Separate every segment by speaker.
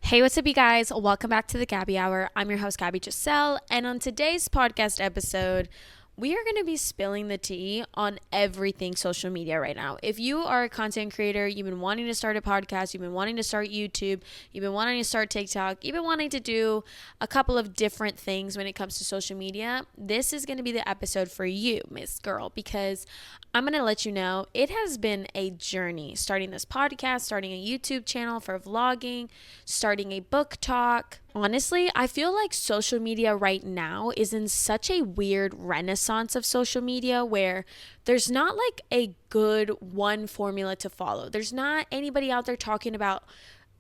Speaker 1: Hey, what's up, you guys? Welcome back to the Gabby Hour. I'm your host, Gabby Giselle, and on today's podcast episode, we are going to be spilling the tea on everything social media right now. If you are a content creator, you've been wanting to start a podcast, you've been wanting to start YouTube, you've been wanting to start TikTok, you've been wanting to do a couple of different things when it comes to social media, this is going to be the episode for you, Miss Girl, because I'm going to let you know it has been a journey starting this podcast, starting a YouTube channel for vlogging, starting a book talk. Honestly, I feel like social media right now is in such a weird renaissance of social media where there's not like a good one formula to follow. There's not anybody out there talking about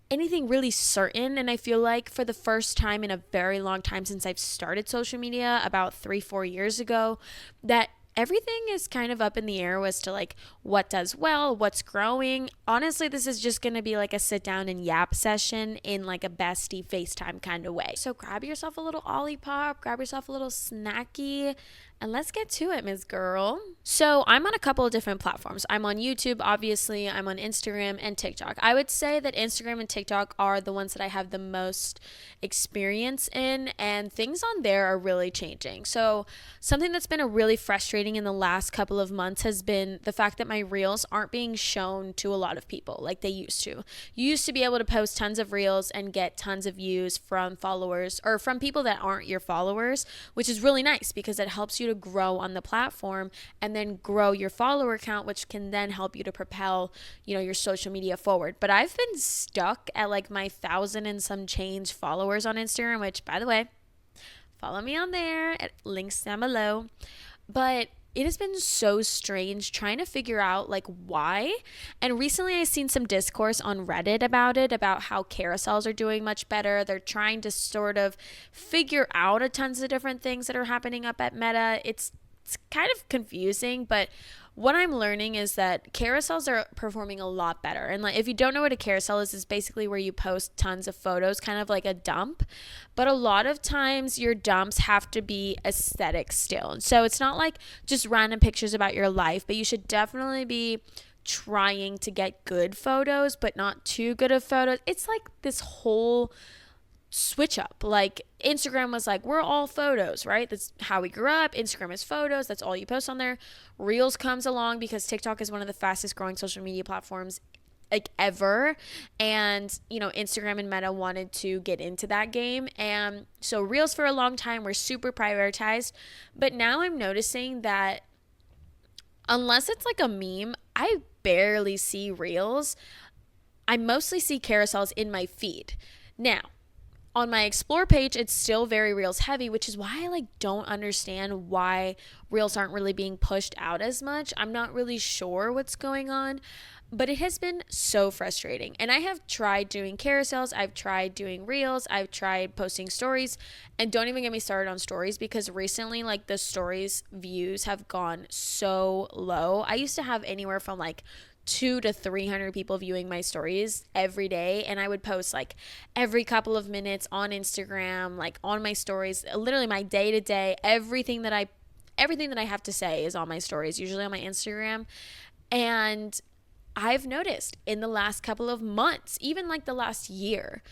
Speaker 1: anything really certain. And I feel like for the first time in a very long time since I've started social media about 3-4 years ago, that everything is kind of up in the air as to like what does well, what's growing. Honestly, this is just going to be like a sit down and yap session in like a bestie FaceTime kind of way. So grab yourself a little Olipop, grab yourself a little snacky, and let's get to it, Ms. Girl. So I'm on a couple of different platforms. I'm on YouTube, obviously. I'm on Instagram and TikTok. I would say that Instagram and TikTok are the ones that I have the most experience in, and things on there are really changing. So something that's been a really frustrating in the last couple of months has been the fact that my reels aren't being shown to a lot of people like they used to. You used to be able to post tons of reels and get tons of views from followers or from people that aren't your followers, which is really nice because it helps you to grow on the platform and then grow your follower count, which can then help you to propel, your social media forward. But I've been stuck at like my 1,000 and some change followers on Instagram, which, by the way, follow me on there at links down below. But it has been so strange trying to figure out like why. And recently I've seen some discourse on Reddit about it, about how carousels are doing much better. They're trying to sort of figure out a tons of different things that are happening up at Meta. It's kind of confusing, but what I'm learning is that carousels are performing a lot better. And like, if you don't know what a carousel is, it's basically where you post tons of photos, kind of like a dump. But a lot of times your dumps have to be aesthetic still. So it's not like just random pictures about your life, but you should definitely be trying to get good photos, but not too good of photos. It's like this whole switch up. Like Instagram was like, we're all photos, right? That's how we grew up. Instagram is photos. That's all you post on there. Reels comes along because TikTok is one of the fastest growing social media platforms like ever. And, Instagram and Meta wanted to get into that game. And so Reels for a long time were super prioritized. But now I'm noticing that unless it's like a meme, I barely see Reels. I mostly see carousels in my feed. Now, on my explore page, it's still very reels heavy, which is why I don't understand why reels aren't really being pushed out as much. I'm not really sure what's going on, but it has been so frustrating. And I have tried doing carousels, I've tried doing reels, I've tried posting stories, and don't even get me started on stories because recently the stories views have gone so low. I used to have anywhere from 200 to 300 people viewing my stories every day, and I would post every couple of minutes on Instagram, on my stories, literally my day to day, everything that I have to say is on my stories, usually on my Instagram. And I've noticed in the last couple of months, even the last year,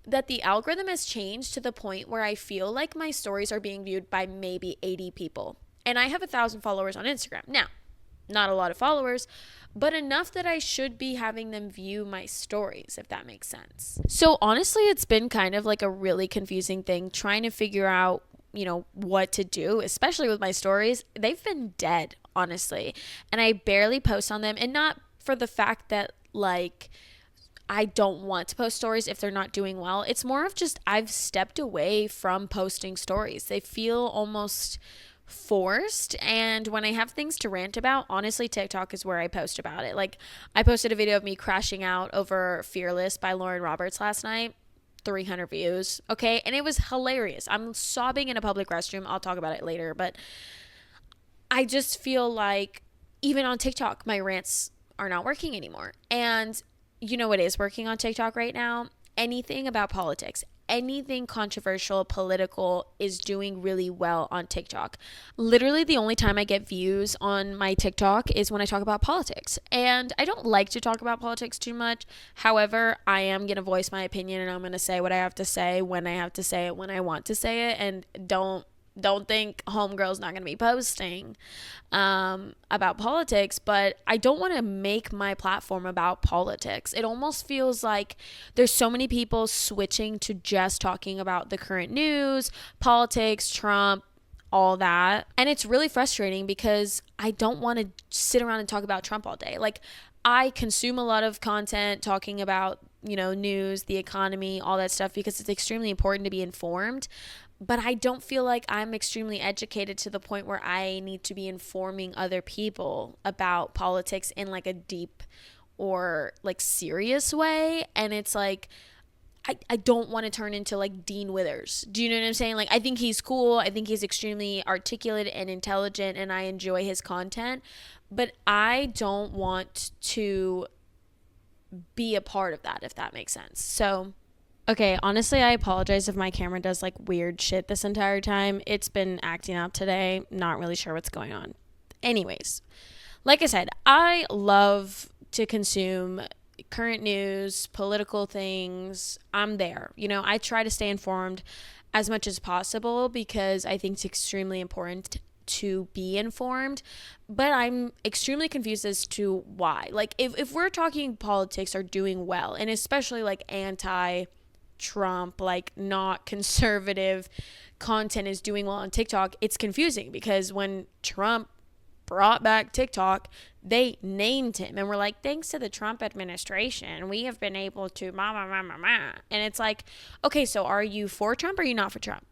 Speaker 1: that the algorithm has changed to the point where I feel like my stories are being viewed by maybe 80 people, and I have 1,000 followers on Instagram. Now, not a lot of followers, but enough that I should be having them view my stories, if that makes sense. So honestly, it's been kind of a really confusing thing trying to figure out, what to do, especially with my stories. They've been dead, honestly. And I barely post on them, and not for the fact that I don't want to post stories if they're not doing well. It's more of just I've stepped away from posting stories. They feel almost forced, and when I have things to rant about, honestly, TikTok is where I post about it. I posted a video of me crashing out over Fearless by Lauren Roberts last night, 300 views, okay, and it was hilarious. I'm sobbing in a public restroom. I'll talk about it later, but I just feel like even on TikTok my rants are not working anymore. And you know what is working on TikTok right now? Anything about politics. anything controversial, political is doing really well on TikTok. Literally, the only time I get views on my TikTok is when I talk about politics. And I don't like to talk about politics too much. However, I am going to voice my opinion and I'm going to say what I have to say when I have to say it, when I want to say it. And don't think homegirl's not going to be posting about politics, but I don't want to make my platform about politics. It almost feels like there's so many people switching to just talking about the current news, politics, Trump, all that. And it's really frustrating because I don't want to sit around and talk about Trump all day. Like, I consume a lot of content talking about, news, the economy, all that stuff because it's extremely important to be informed. But I don't feel like I'm extremely educated to the point where I need to be informing other people about politics in like a deep or like serious way. And it's like, I don't want to turn into like Dean Withers. Do you know what I'm saying? Like, I think he's cool. I think he's extremely articulate and intelligent and I enjoy his content. But I don't want to be a part of that, if that makes sense. So okay, honestly, I apologize if my camera does like weird shit this entire time. It's been acting up today. Not really sure what's going on. Anyways, like I said, I love to consume current news, political things. I'm there. I try to stay informed as much as possible because I think it's extremely important to be informed, but I'm extremely confused as to why. Like, if we're talking politics are doing well, and especially like anti-Trump, like not conservative content is doing well on TikTok, it's confusing because when Trump brought back TikTok, they named him and were like, thanks to the Trump administration, we have been able to and it's like, okay, so are you for Trump or are you not for Trump?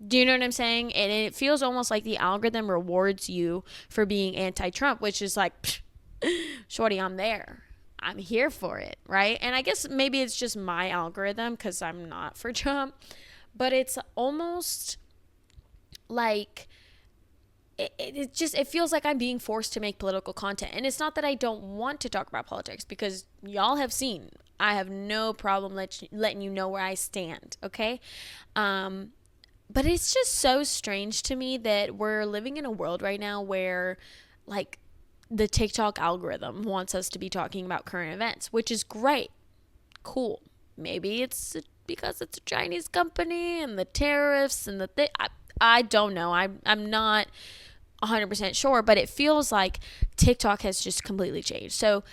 Speaker 1: Do you know what I'm saying? And it feels almost like the algorithm rewards you for being anti-Trump, which is like, shorty, I'm there. I'm here for it, right? And I guess maybe it's just my algorithm because I'm not for Trump, but it's almost like it feels like I'm being forced to make political content. And it's not that I don't want to talk about politics because y'all have seen I have no problem letting you know where I stand, okay? But it's just so strange to me that we're living in a world right now where like the TikTok algorithm wants us to be talking about current events, which is great. Cool. Maybe it's because it's a Chinese company and the tariffs and the thing. I don't know. I'm not 100% sure, but it feels like TikTok has just completely changed. So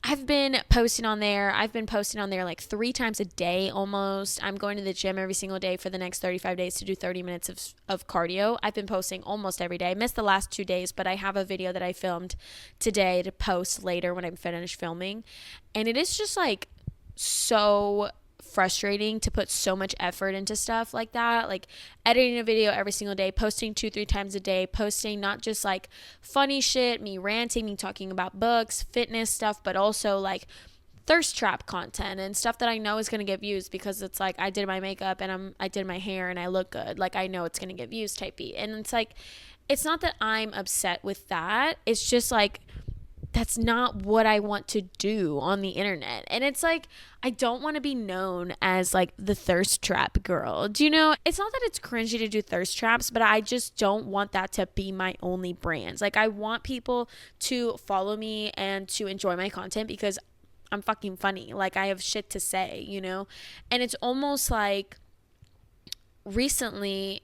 Speaker 1: I've been posting on there. I've been posting on there like 3 times a day almost. I'm going to the gym every single day for the next 35 days to do 30 minutes of cardio. I've been posting almost every day. I missed the last 2 days, but I have a video that I filmed today to post later when I'm finished filming. And it is just like so frustrating to put so much effort into stuff like that, like editing a video every single day, posting 2-3 times a day, posting not just like funny shit, me ranting, me talking about books, fitness stuff, but also like thirst trap content and stuff that I know is going to get views because it's like I did my makeup and I did my hair and I look good, like I know it's going to get views type beat. And it's like, it's not that I'm upset with that, it's just like that's not what I want to do on the internet. And it's like, I don't want to be known as like the thirst trap girl. Do you know? It's not that it's cringy to do thirst traps, but I just don't want that to be my only brand. Like, I want people to follow me and to enjoy my content because I'm fucking funny. Like, I have shit to say, And it's almost like recently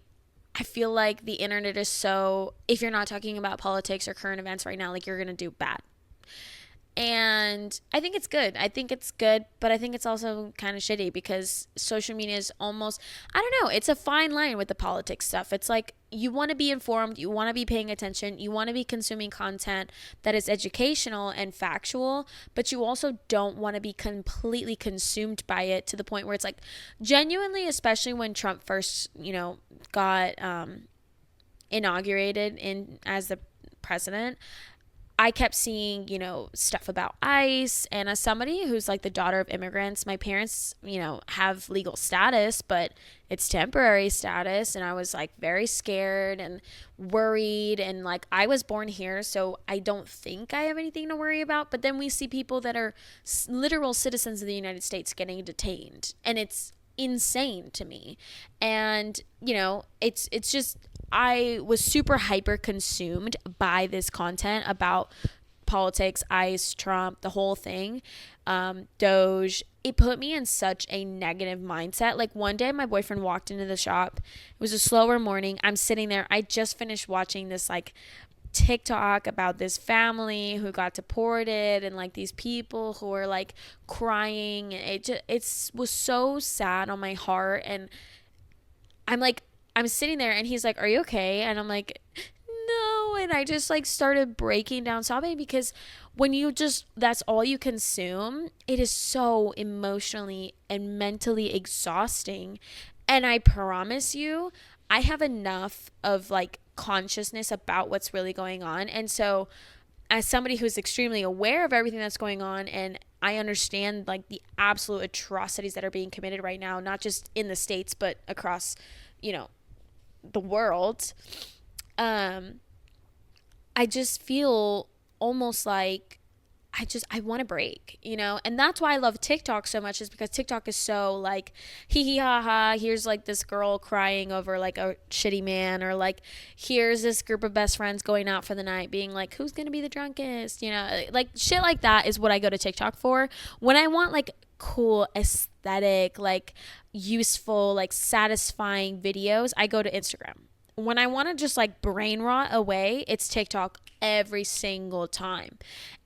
Speaker 1: I feel like the internet is so, if you're not talking about politics or current events right now, like you're going to do bad. And I think it's good. But I think it's also kind of shitty because social media is almost, I don't know, it's a fine line with the politics stuff. It's like you want to be informed, you want to be paying attention, you want to be consuming content that is educational and factual, but you also don't want to be completely consumed by it to the point where it's like genuinely, especially when Trump first, got inaugurated as the president, I kept seeing, stuff about ICE. And as somebody who's like the daughter of immigrants, my parents, have legal status, but it's temporary status. And I was like very scared and worried. And like, I was born here, so I don't think I have anything to worry about. But then we see people that are literal citizens of the United States getting detained. And it's insane to me. And, it's just, I was super hyper consumed by this content about politics, ICE, Trump, the whole thing, Doge. It put me in such a negative mindset. Like one day my boyfriend walked into the shop. It was a slower morning. I'm sitting there. I just finished watching this like TikTok about this family who got deported and like these people who were like crying. It was so sad on my heart. And I'm sitting there and he's like, "Are you okay?" And I'm like, "No." And I just like started breaking down sobbing, because when that's all you consume, it is so emotionally and mentally exhausting. And I promise you, I have enough of like consciousness about what's really going on. And so, as somebody who's extremely aware of everything that's going on, and I understand like the absolute atrocities that are being committed right now, not just in the States, but across, the world, I just feel almost like I want to break, and that's why I love TikTok so much, is because TikTok is so like hee hee ha ha. Here's like this girl crying over like a shitty man, or like here's this group of best friends going out for the night being like, who's gonna be the drunkest, like shit like that is what I go to TikTok for. When I want like cool aesthetic, like useful, like satisfying videos, I go to Instagram. When I want to just like brain rot away, it's TikTok every single time.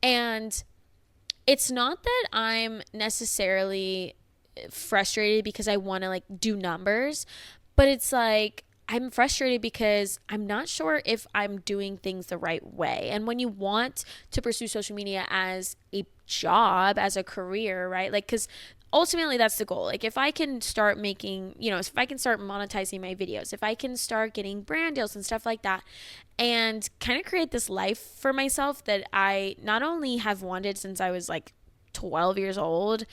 Speaker 1: And it's not that I'm necessarily frustrated because I want to like do numbers, but it's like I'm frustrated because I'm not sure if I'm doing things the right way. And when you want to pursue social media as a job, as a career, right? Like, because ultimately that's the goal. Like if I can start making, if I can start monetizing my videos, if I can start getting brand deals and stuff like that, and kind of create this life for myself that I not only have wanted since I was like 12 years old,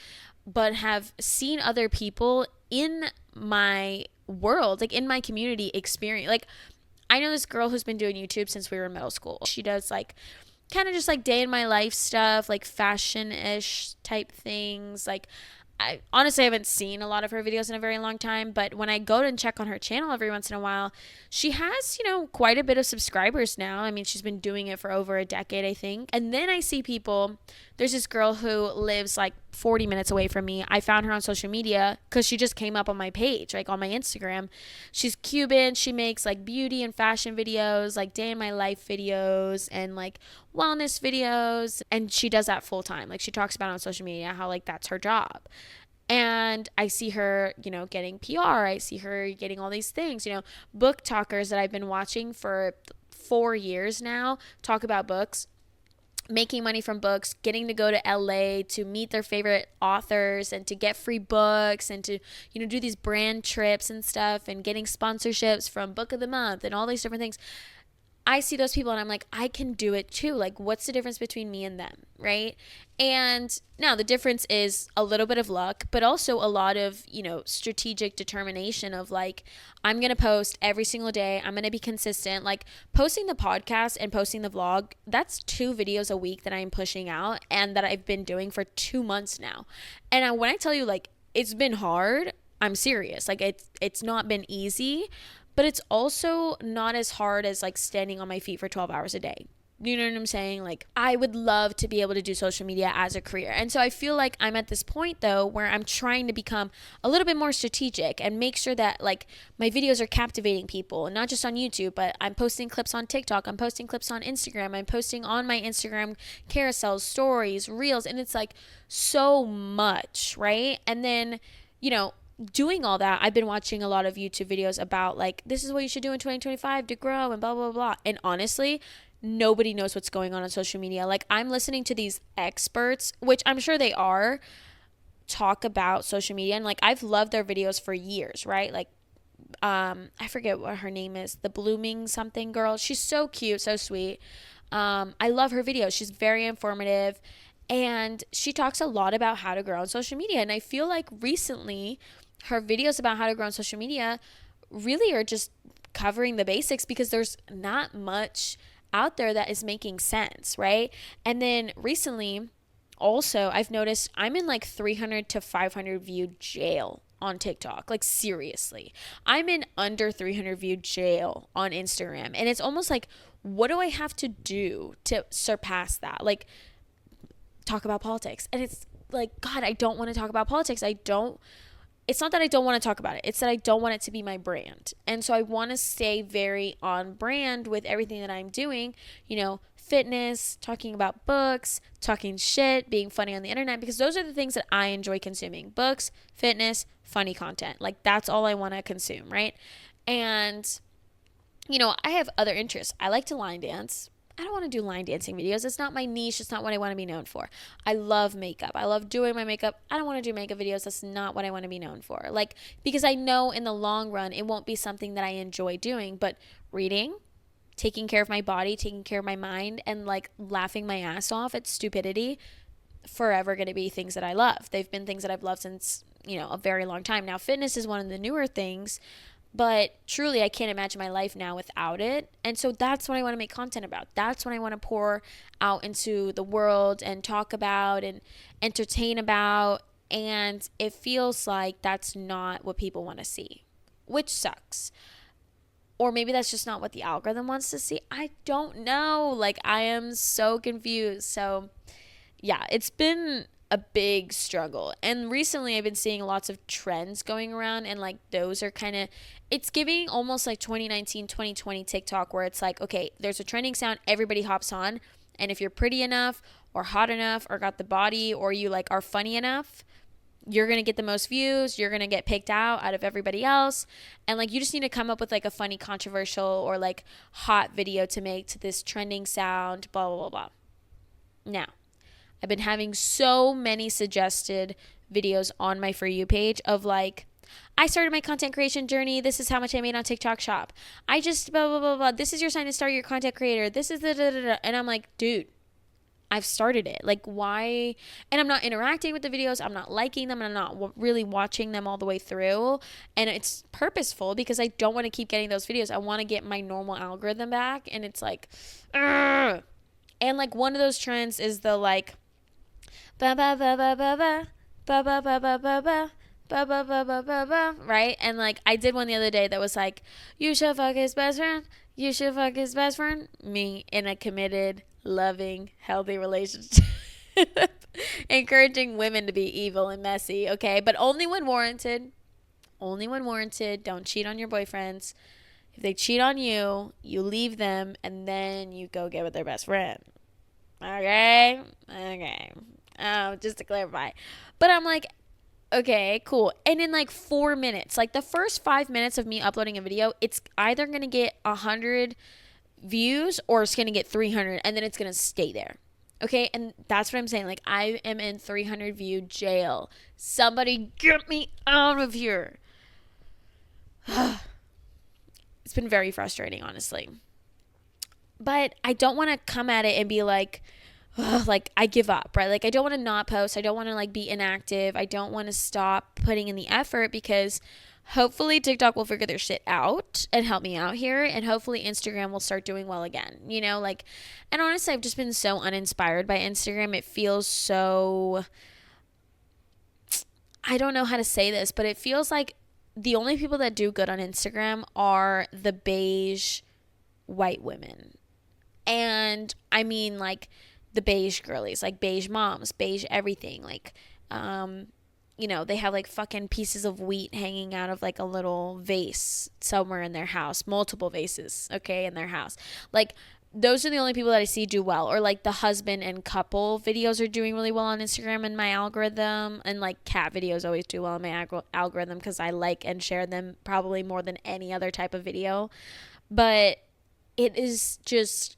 Speaker 1: but have seen other people in my world, like in my community, experience. Like I know this girl who's been doing YouTube since we were in middle school. She does like kind of just like day in my life stuff, like fashion-ish type things. Like I honestly haven't seen a lot of her videos in a very long time, but when I go and check on her channel every once in a while, she has, quite a bit of subscribers now. I mean, she's been doing it for over a decade, I think. And then I see people, there's this girl who lives like 40 minutes away from me. I found her on social media because she just came up on my page, like on my Instagram. She's Cuban. She makes like beauty and fashion videos, like day in my life videos, and like wellness videos. And she does that full time. Like she talks about on social media how like that's her job. And I see her, getting PR. I see her getting all these things, book talkers that I've been watching for 4 years now talk about books, making money from books, getting to go to LA to meet their favorite authors and to get free books and to, do these brand trips and stuff, and getting sponsorships from Book of the Month and all these different things. I see those people and I'm like, I can do it too. Like, what's the difference between me and them, right? And now the difference is a little bit of luck, but also a lot of, strategic determination of like, I'm going to post every single day. I'm going to be consistent. Like posting the podcast and posting the vlog, that's 2 videos a week that I'm pushing out and that I've been doing for 2 months now. And when I tell you like, it's been hard, I'm serious. Like it's not been easy, but it's also not as hard as like standing on my feet for 12 hours a day. You know what I'm saying? Like I would love to be able to do social media as a career. And so I feel like I'm at this point though where I'm trying to become a little bit more strategic and make sure that like my videos are captivating people, and not just on YouTube, but I'm posting clips on TikTok, I'm posting clips on Instagram, I'm posting on my Instagram carousels, stories, reels, and it's like so much, right? And then, doing all that, I've been watching a lot of YouTube videos about like, this is what you should do in 2025 to grow and blah, blah, blah. And honestly, nobody knows what's going on social media. Like I'm listening to these experts, which I'm sure they are, talk about social media. And like, I've loved their videos for years, right? Like, I forget what her name is, the blooming something girl. She's so cute, so sweet. I love her videos. She's very informative. And she talks a lot about how to grow on social media. And I feel like recently her videos about how to grow on social media really are just covering the basics, because there's not much out there that is making sense, right? And then recently also I've noticed I'm in like 300 to 500 view jail on TikTok. Like, seriously. I'm in under 300 view jail on Instagram. And it's almost like, what do I have to do to surpass that? Like, talk about politics. And it's like, God, I don't want to talk about politics. It's not that I don't want to talk about it. It's that I don't want it to be my brand. And so I want to stay very on brand with everything that I'm doing, fitness, talking about books, talking shit, being funny on the internet, because those are the things that I enjoy consuming. Books, fitness, funny content. Like, that's all I want to consume, right? And, I have other interests. I like to line dance. I don't want to do line dancing videos. It's not my niche. It's not what I want to be known for. I love makeup. I love doing my makeup. I don't want to do makeup videos. That's not what I want to be known for. Like, because I know in the long run, it won't be something that I enjoy doing. But reading, taking care of my body, taking care of my mind, and like laughing my ass off at stupidity, forever going to be things that I love. They've been things that I've loved since, a very long time. Now, fitness is one of the newer things, but truly, I can't imagine my life now without it. And so that's what I want to make content about. That's what I want to pour out into the world and talk about and entertain about. And it feels like that's not what people want to see, which sucks. Or maybe that's just not what the algorithm wants to see. I don't know. Like, I am so confused. So, yeah, it's been a big struggle. And recently I've been seeing lots of trends going around, and like those are kind of, it's giving almost like 2019 2020 TikTok, where it's like, okay, there's a trending sound, everybody hops on, and if you're pretty enough or hot enough or got the body or you like are funny enough, you're going to get the most views, you're going to get picked out of everybody else. And like, you just need to come up with like a funny, controversial or like hot video to make to this trending sound, blah blah blah blah. Now, I've been having so many suggested videos on my For You page of like, I started my content creation journey. This is how much I made on TikTok Shop. I just blah, blah, blah, blah. This is your sign to start your content creator. This is the da, da, da. And I'm like, dude, I've started it. Like, why? And I'm not interacting with the videos. I'm not liking them. I'm not really watching them all the way through. And it's purposeful because I don't want to keep getting those videos. I want to get my normal algorithm back. And it's like, ugh. And like one of those trends is the like, ba ba ba ba ba ba ba ba ba ba ba ba ba ba ba ba ba ba, right? And like I did one the other day that was like, you should fuck his best friend, you should fuck his best friend, me in a committed, loving, healthy relationship. Encouraging women to be evil and messy, okay? But only when warranted. Only when warranted. Don't cheat on your boyfriends. If they cheat on you, you leave them and then you go get with their best friend. Okay? Just to clarify. But I'm like, okay, cool. And in like 4 minutes, like the first 5 minutes of me uploading a video, it's either going to get 100 views or it's going to get 300, and then it's going to stay there. Okay? And that's what I'm saying. Like, I am in 300 view jail. Somebody get me out of here. It's been very frustrating, honestly. But I don't want to come at it and be like, like I give up, right? Like I don't want to not post. I don't want to like be inactive. I don't want to stop putting in the effort, because hopefully TikTok will figure their shit out and help me out here. And hopefully Instagram will start doing well again, like, and honestly, I've just been so uninspired by Instagram. It feels so, I don't know how to say this, but it feels like the only people that do good on Instagram are the beige white women. And I mean like the beige girlies, like beige moms, beige everything. Like, they have like fucking pieces of wheat hanging out of like a little vase somewhere in their house, multiple vases, okay, in their house. Like, those are the only people that I see do well. Or like the husband and couple videos are doing really well on Instagram in my algorithm. And like cat videos always do well in my algorithm because I like and share them probably more than any other type of video. But it is just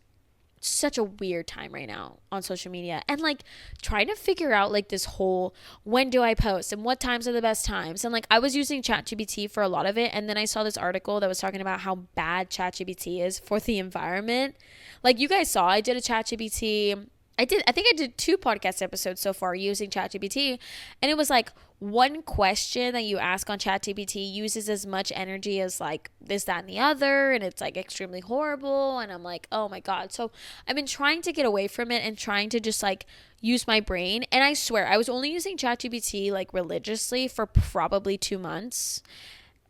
Speaker 1: such a weird time right now on social media, and like trying to figure out like this whole, when do I post and what times are the best times. And like I was using ChatGPT for a lot of it, and then I saw this article that was talking about how bad ChatGPT is for the environment. Like, you guys saw, I did a ChatGPT, I think I did 2 podcast episodes so far using ChatGPT, and it was like, one question that you ask on ChatGPT uses as much energy as like this, that, and the other, and it's like extremely horrible. And I'm like, oh my God. So I've been trying to get away from it and trying to just like use my brain. And I swear, I was only using ChatGPT like religiously for probably 2 months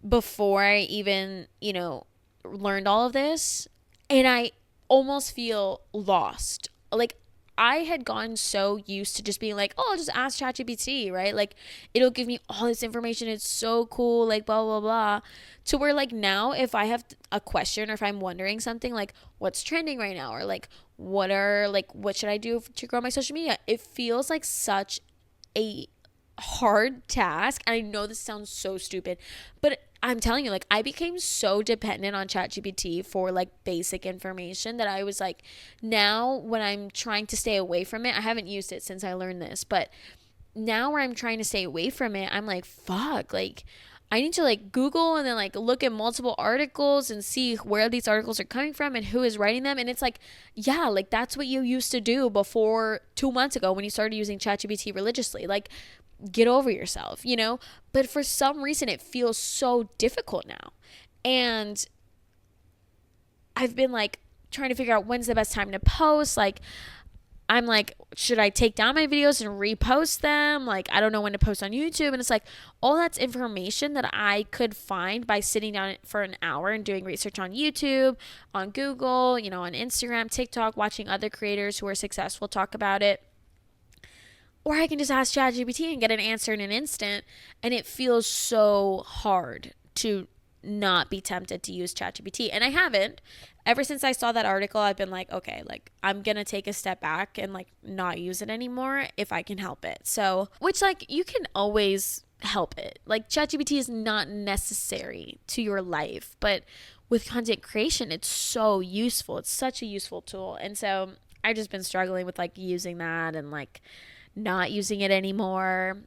Speaker 1: before I even, learned all of this. And I almost feel lost. Like, I had gotten so used to just being like, oh, I'll just ask ChatGPT, right? Like, it'll give me all this information. It's so cool, like, blah, blah, blah. To where, like, now if I have a question or if I'm wondering something, like, what's trending right now? Or, like, what should I do to grow my social media? It feels like such a hard task. And I know this sounds so stupid, but I'm telling you, like, I became so dependent on ChatGPT for like basic information that I was like, now when I'm trying to stay away from it, I haven't used it since I learned this, but now where I'm trying to stay away from it, I'm like, fuck, like, I need to like Google and then like look at multiple articles and see where these articles are coming from and who is writing them. And it's like, yeah, like that's what you used to do before 2 months ago when you started using ChatGPT religiously. Like, get over yourself, But for some reason, it feels so difficult now. And I've been like trying to figure out when's the best time to post. Like, I'm like, should I take down my videos and repost them? Like, I don't know when to post on YouTube. And it's like, all that's information that I could find by sitting down for an hour and doing research on YouTube, on Google, on Instagram, TikTok, watching other creators who are successful talk about it. Or I can just ask ChatGPT and get an answer in an instant. And it feels so hard to not be tempted to use ChatGPT. And I haven't. Ever since I saw that article, I've been like, okay, like I'm going to take a step back and like not use it anymore if I can help it. So, which like you can always help it. Like ChatGPT is not necessary to your life, but with content creation, it's so useful. It's such a useful tool. And so I've just been struggling with like using that and like not using it anymore.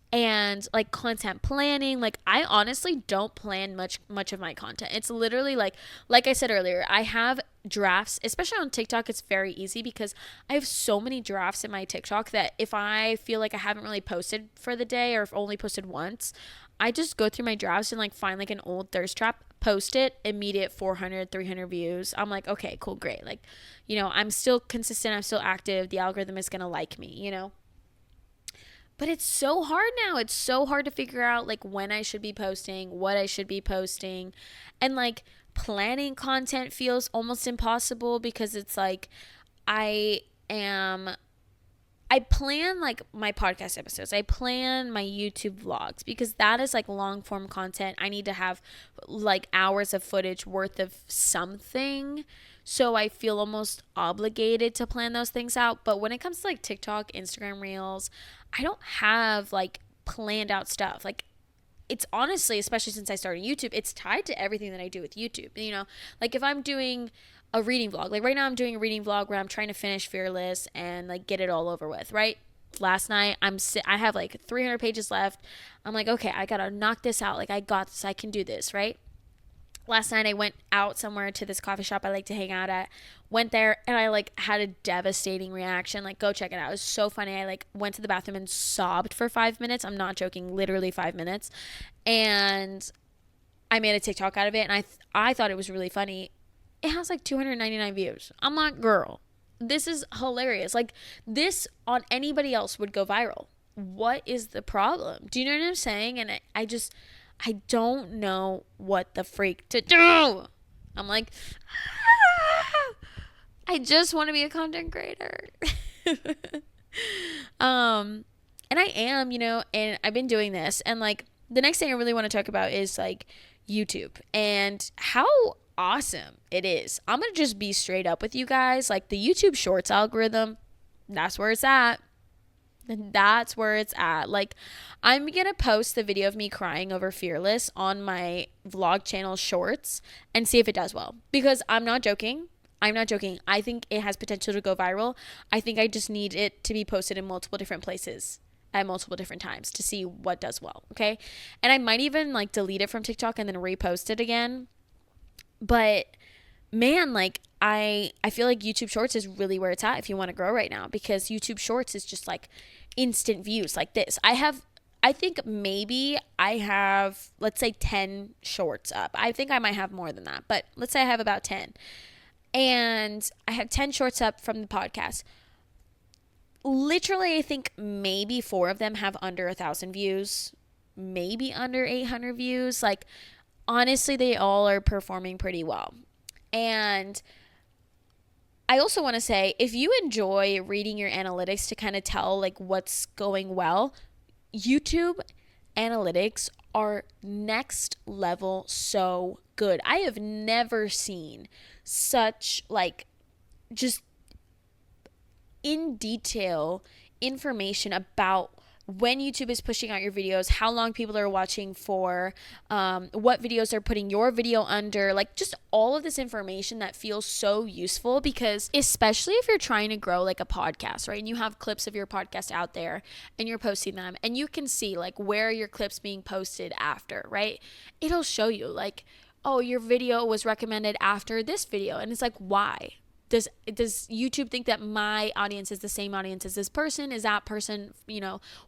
Speaker 1: And like content planning, like I honestly don't plan much of my content. It's literally like I said earlier, I have drafts, especially on TikTok. It's very easy because I have so many drafts in my TikTok that if I feel like I haven't really posted for the day or if only posted once, I just go through my drafts and like find like an old thirst trap, post it, immediate 400, 300 views. I'm like, okay, cool, great. Like, I'm still consistent. I'm still active. The algorithm is going to like me, But it's so hard now. It's so hard to figure out like when I should be posting, what I should be posting. And like planning content feels almost impossible because it's like I plan like my podcast episodes. I plan my YouTube vlogs because that is like long form content. I need to have like hours of footage worth of something. So I feel almost obligated to plan those things out. But when it comes to like TikTok, Instagram Reels, I don't have like planned out stuff. Like it's honestly, especially since I started YouTube, it's tied to everything that I do with YouTube. Like if I'm doing a reading vlog, like right now I'm doing a reading vlog where I'm trying to finish Fearless and like get it all over with, right? Last night I have like 300 pages left. I'm like, okay, I gotta knock this out. Like I got this, I can do this, right? Last night I went out somewhere to this coffee shop I like to hang out at. Went there and I like had a devastating reaction. Like go check it out. It was so funny. I like went to the bathroom and sobbed for 5 minutes. I'm not joking, literally 5 minutes. And I made a TikTok out of it and I thought it was really funny. It has like 299 views. I'm like, girl, this is hilarious. Like this on anybody else would go viral. What is the problem? Do you know what I'm saying? And I don't know what the freak to do. I'm like, I just want to be a content creator. And I am, and I've been doing this. And like the next thing I really want to talk about is like YouTube and how awesome it is. I'm going to just be straight up with you guys. Like the YouTube Shorts algorithm, that's where it's at. That's where it's at. Like, I'm going to post the video of me crying over Fearless on my vlog channel Shorts and see if it does well. Because I'm not joking. I think it has potential to go viral. I think I just need it to be posted in multiple different places at multiple different times to see what does well. Okay. And I might even like delete it from TikTok and then repost it again. But man, like I feel like YouTube Shorts is really where it's at if you want to grow right now, because YouTube Shorts is just like instant views like this. I have I think maybe I have, let's say, 10 shorts up. I think I might have more than that, but let's say I have about 10. And I have 10 shorts up from the podcast. Literally, I think maybe 4 of them have under 1,000 views, maybe under 800 views. Like, honestly, they all are performing pretty well. And I also want to say, if you enjoy reading your analytics to kind of tell like what's going well, YouTube analytics are next level so good. I have never seen such like just in detail information about when YouTube is pushing out your videos, how long people are watching for, what videos are putting your video under, like just all of this information that feels so useful, because especially if you're trying to grow like a podcast, right? And you have clips of your podcast out there and you're posting them and you can see like where your clips being posted after, right? It'll show you like, oh, your video was recommended after this video. And it's like, why? Does YouTube think that my audience is the same audience as this person? Is that person,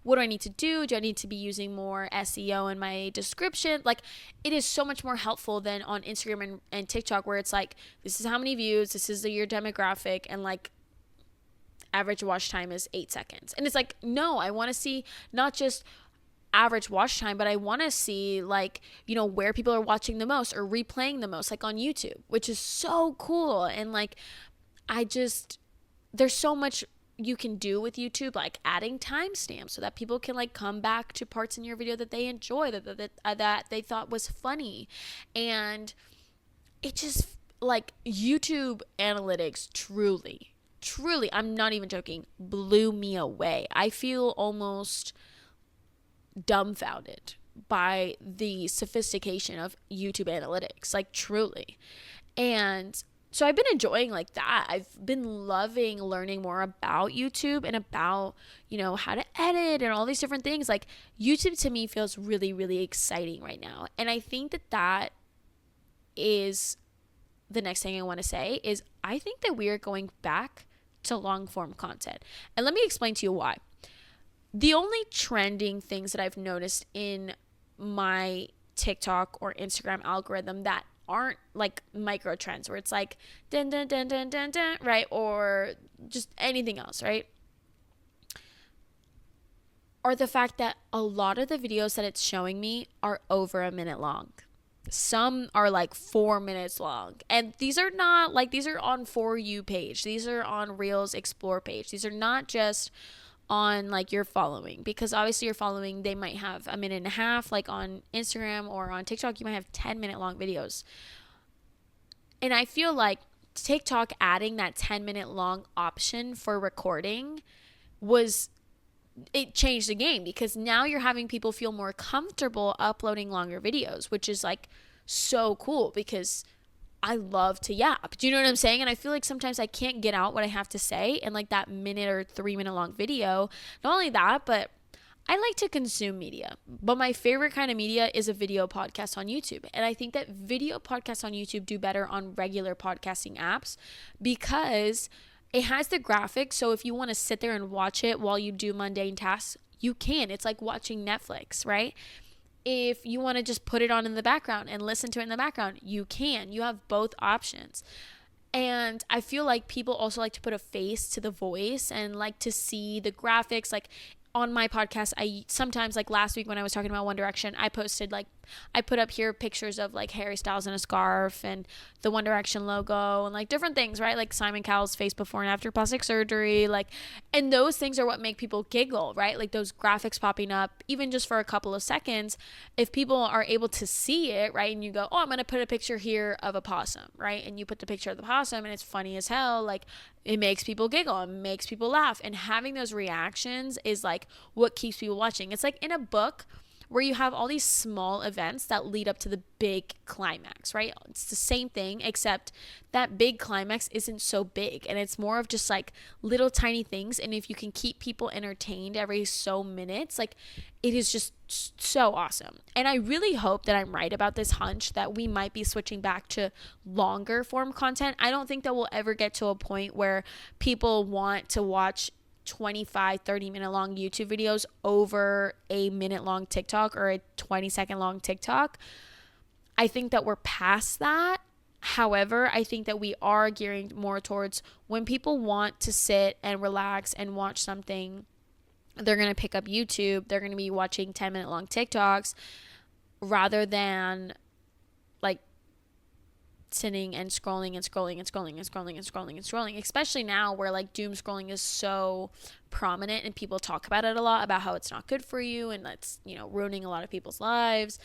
Speaker 1: what do I need to do? Do I need to be using more SEO in my description? Like, it is so much more helpful than on Instagram and TikTok, where it's like, this is how many views, this is your demographic, and like average watch time is 8 seconds. And it's like, no, I want to see not just average watch time, but I want to see like, where people are watching the most or replaying the most, like on YouTube, which is so cool. And like, there's so much you can do with YouTube, like adding timestamps so that people can like come back to parts in your video that they enjoy, that they thought was funny. And it just like YouTube analytics truly, I'm not even joking, blew me away. I feel almost dumbfounded by the sophistication of YouTube analytics, like truly. And so I've been enjoying like that. I've been loving learning more about YouTube and about, how to edit and all these different things. Like YouTube to me feels really, really exciting right now. And I think that is the next thing I want to say is I think that we are going back to long form content. And let me explain to you why. The only trending things that I've noticed in my TikTok or Instagram algorithm that aren't like micro trends where it's like dun dun dun dun dun dun, right? Or just anything else, right? Or the fact that a lot of the videos that it's showing me are over a minute long. Some are like 4 minutes long. And these are not like, these are on For You page. These are on Reels Explore page. These are not just on like your following, because obviously your following, they might have a minute and a half. Like on Instagram or on TikTok, you might have 10-minute long videos. And I feel like TikTok adding that 10-minute long option for recording it changed the game, because now you're having people feel more comfortable uploading longer videos, which is like so cool, because I love to yap. Do you know what I'm saying? And I feel like sometimes I can't get out what I have to say in like that minute or 3-minute long video. Not only that, but I like to consume media. But my favorite kind of media is a video podcast on YouTube. And I think that video podcasts on YouTube do better on regular podcasting apps because it has the graphics. So if you want to sit there and watch it while you do mundane tasks, you can. It's like watching Netflix, right? If you want to just put it on in the background and listen to it in the background, you can. You have both options. And I feel like people also like to put a face to the voice and like to see the graphics. Like on my podcast, I sometimes, like last week when I was talking about One Direction, I put up here pictures of like Harry Styles in a scarf and the One Direction logo and like different things, right? Like Simon Cowell's face before and after plastic surgery, like, and those things are what make people giggle, right? Like those graphics popping up, even just for a couple of seconds, if people are able to see it, right? And you go, oh, I'm going to put a picture here of a possum, right? And you put the picture of the possum and it's funny as hell. Like it makes people giggle, it makes people laugh. And having those reactions is like what keeps people watching. It's like in a book where you have all these small events that lead up to the big climax, right? It's the same thing, except that big climax isn't so big and it's more of just like little tiny things. And if you can keep people entertained every so minutes, like it is just so awesome. And I really hope that I'm right about this hunch that we might be switching back to longer form content. I don't think that we'll ever get to a point where people want to watch 25, 30-minute long YouTube videos over a minute long TikTok or a 20-second long TikTok. I think that we're past that. However, I think that we are gearing more towards when people want to sit and relax and watch something, they're going to pick up YouTube. They're going to be watching 10-minute long TikToks rather than like sitting and scrolling and scrolling and scrolling and scrolling and scrolling and scrolling, especially now where like doom scrolling is so prominent and people talk about it a lot, about how it's not good for you and that's, you know, ruining a lot of people's lives.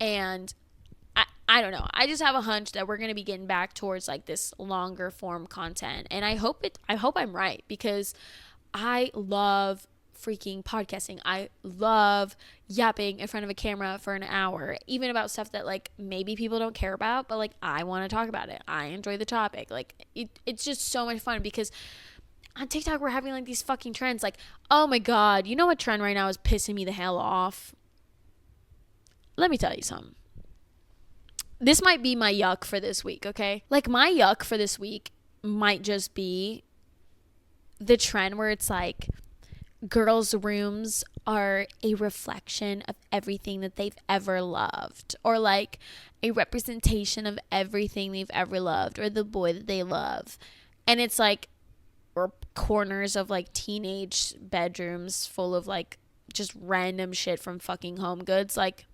Speaker 1: And I don't know. I just have a hunch that we're going to be getting back towards like this longer form content. And I hope I'm right, because I love freaking podcasting. I love yapping in front of a camera for an hour, even about stuff that like maybe people don't care about, but like I want to talk about it. I enjoy the topic. Like it's just so much fun, because on TikTok we're having like these fucking trends. Like, oh my God, you know what trend right now is pissing me the hell off? Let me tell you something. This might be my yuck for this week, okay? Like my yuck for this week might just be the trend where it's like girls' rooms are a reflection of everything that they've ever loved, or like a representation of everything they've ever loved, or the boy that they love. And it's like, or corners of like teenage bedrooms full of like just random shit from fucking Home Goods. Like,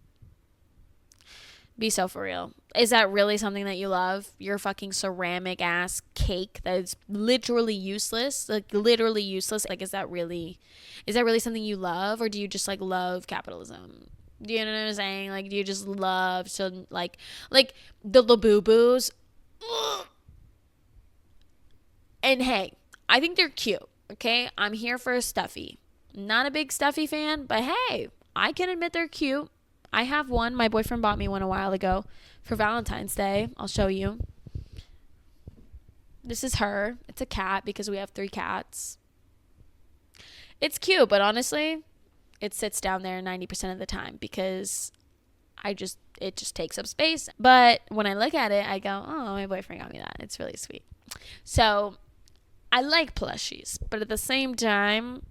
Speaker 1: be so for real. Is that really something that you love? Your fucking ceramic ass cake that is literally useless? Like literally useless. Like is that really something you love, or do you just like love capitalism? Do you know what I'm saying? Like do you just love to like the Labubu's? And hey, I think they're cute. Okay? I'm here for a stuffy. Not a big stuffy fan, but hey, I can admit they're cute. I have one. My boyfriend bought me one a while ago for Valentine's Day. I'll show you. This is her. It's a cat because we have 3 cats. It's cute, but honestly, it sits down there 90% of the time because it just takes up space. But when I look at it, I go, oh, my boyfriend got me that. It's really sweet. So I like plushies, but at the same time,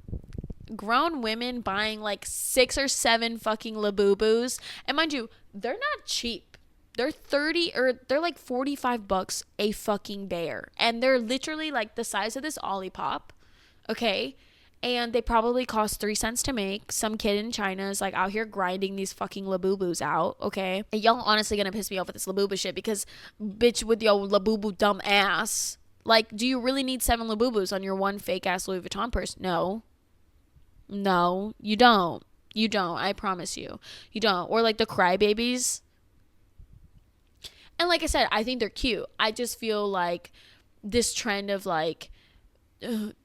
Speaker 1: grown women buying like 6 or 7 fucking Labubus, and mind you, they're not cheap. They're they're like $45 a fucking bear, and they're literally like the size of this Olipop, okay? And they probably cost 3 cents to make. Some kid in China is like out here grinding these fucking Labubus out, okay? And y'all honestly gonna piss me off with this Labubu shit, because bitch, with your Labubu dumb ass, like, do you really need 7 Labubus on your one fake ass Louis Vuitton purse? No, you don't. You don't. I promise you. You don't. Or like the crybabies. And like I said, I think they're cute. I just feel like this trend of like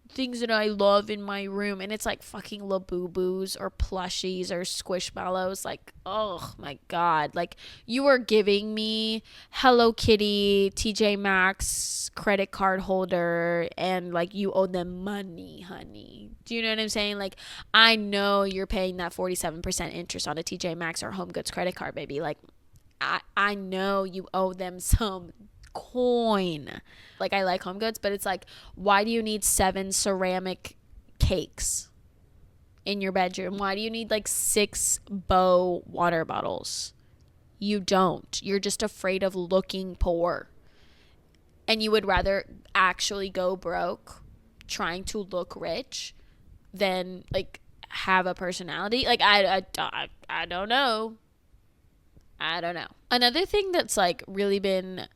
Speaker 1: things that I love in my room, and it's like fucking Labubus or plushies or squishmallows. Like, oh my God. Like, you are giving me Hello Kitty, TJ Maxx credit card holder, and like you owe them money, honey. Do you know what I'm saying? Like, I know you're paying that 47% interest on a TJ Maxx or Home Goods credit card, baby. Like, I know you owe them some coin. Like, I like Home Goods, but it's like, why do you need 7 ceramic cakes in your bedroom? Why do you need like 6 Bow water bottles? You don't. You're just afraid of looking poor, and you would rather actually go broke trying to look rich than like have a personality. Like, I don't know. I don't know. Another thing that's like really been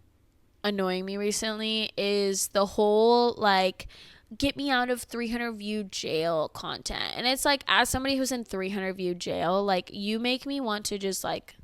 Speaker 1: annoying me recently is the whole like get me out of 300 view jail content. And it's like, as somebody who's in 300 view jail, like, you make me want to just like,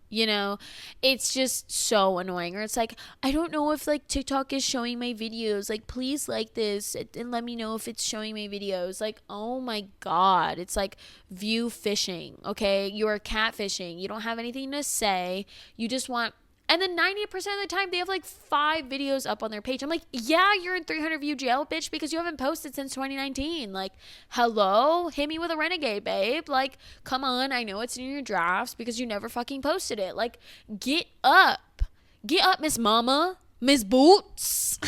Speaker 1: you know, it's just so annoying. Or it's like, I don't know if like TikTok is showing my videos, like please like this and let me know if it's showing my videos. Like, oh my God, it's like view phishing. Okay, you're catfishing. You don't have anything to say, you just want. And then 90% of the time, they have like 5 videos up on their page. I'm like, yeah, you're in 300 view jail, bitch, because you haven't posted since 2019. Like, hello? Hit me with a renegade, babe. Like, come on. I know it's in your drafts because you never fucking posted it. Like, get up. Get up, Miss Mama. Miss Boots.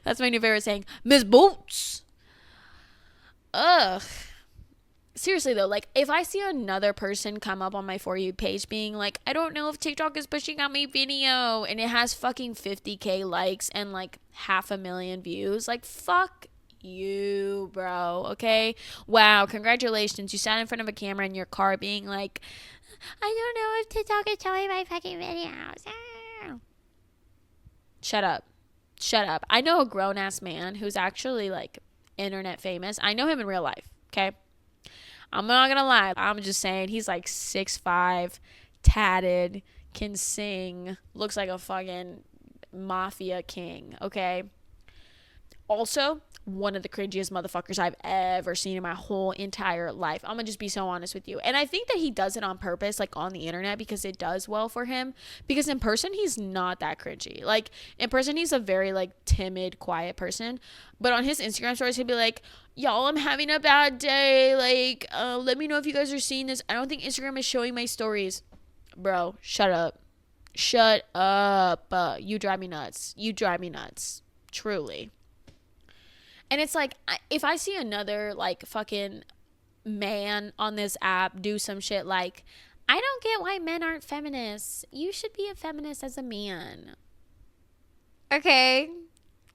Speaker 1: That's my new favorite saying. Miss Boots. ugh. Seriously though, like if I see another person come up on my For You page being like, I don't know if TikTok is pushing out my video, and it has fucking 50K likes and like 500,000 views, like fuck you, bro. Okay, wow, congratulations, you sat in front of a camera in your car being like, I don't know if TikTok is showing my fucking videos. Shut up. Shut up. I know a grown ass man who's actually like internet famous. I know him in real life, okay? I'm not gonna lie. I'm just saying he's like 6'5", tatted, can sing, looks like a fucking mafia king, okay? Also, one of the cringiest motherfuckers I've ever seen in my whole entire life. I'm gonna just be so honest with you. And I think that he does it on purpose, like on the internet, because it does well for him. Because in person, he's not that cringy. Like, in person, he's a very, like, timid, quiet person. But on his Instagram stories, he'll be like, y'all, I'm having a bad day. Like, let me know if you guys are seeing this. I don't think Instagram is showing my stories. Bro, shut up. Shut up. You drive me nuts. You drive me nuts. Truly. And it's like, if I see another, like, fucking man on this app do some shit like, I don't get why men aren't feminists. You should be a feminist as a man. Okay.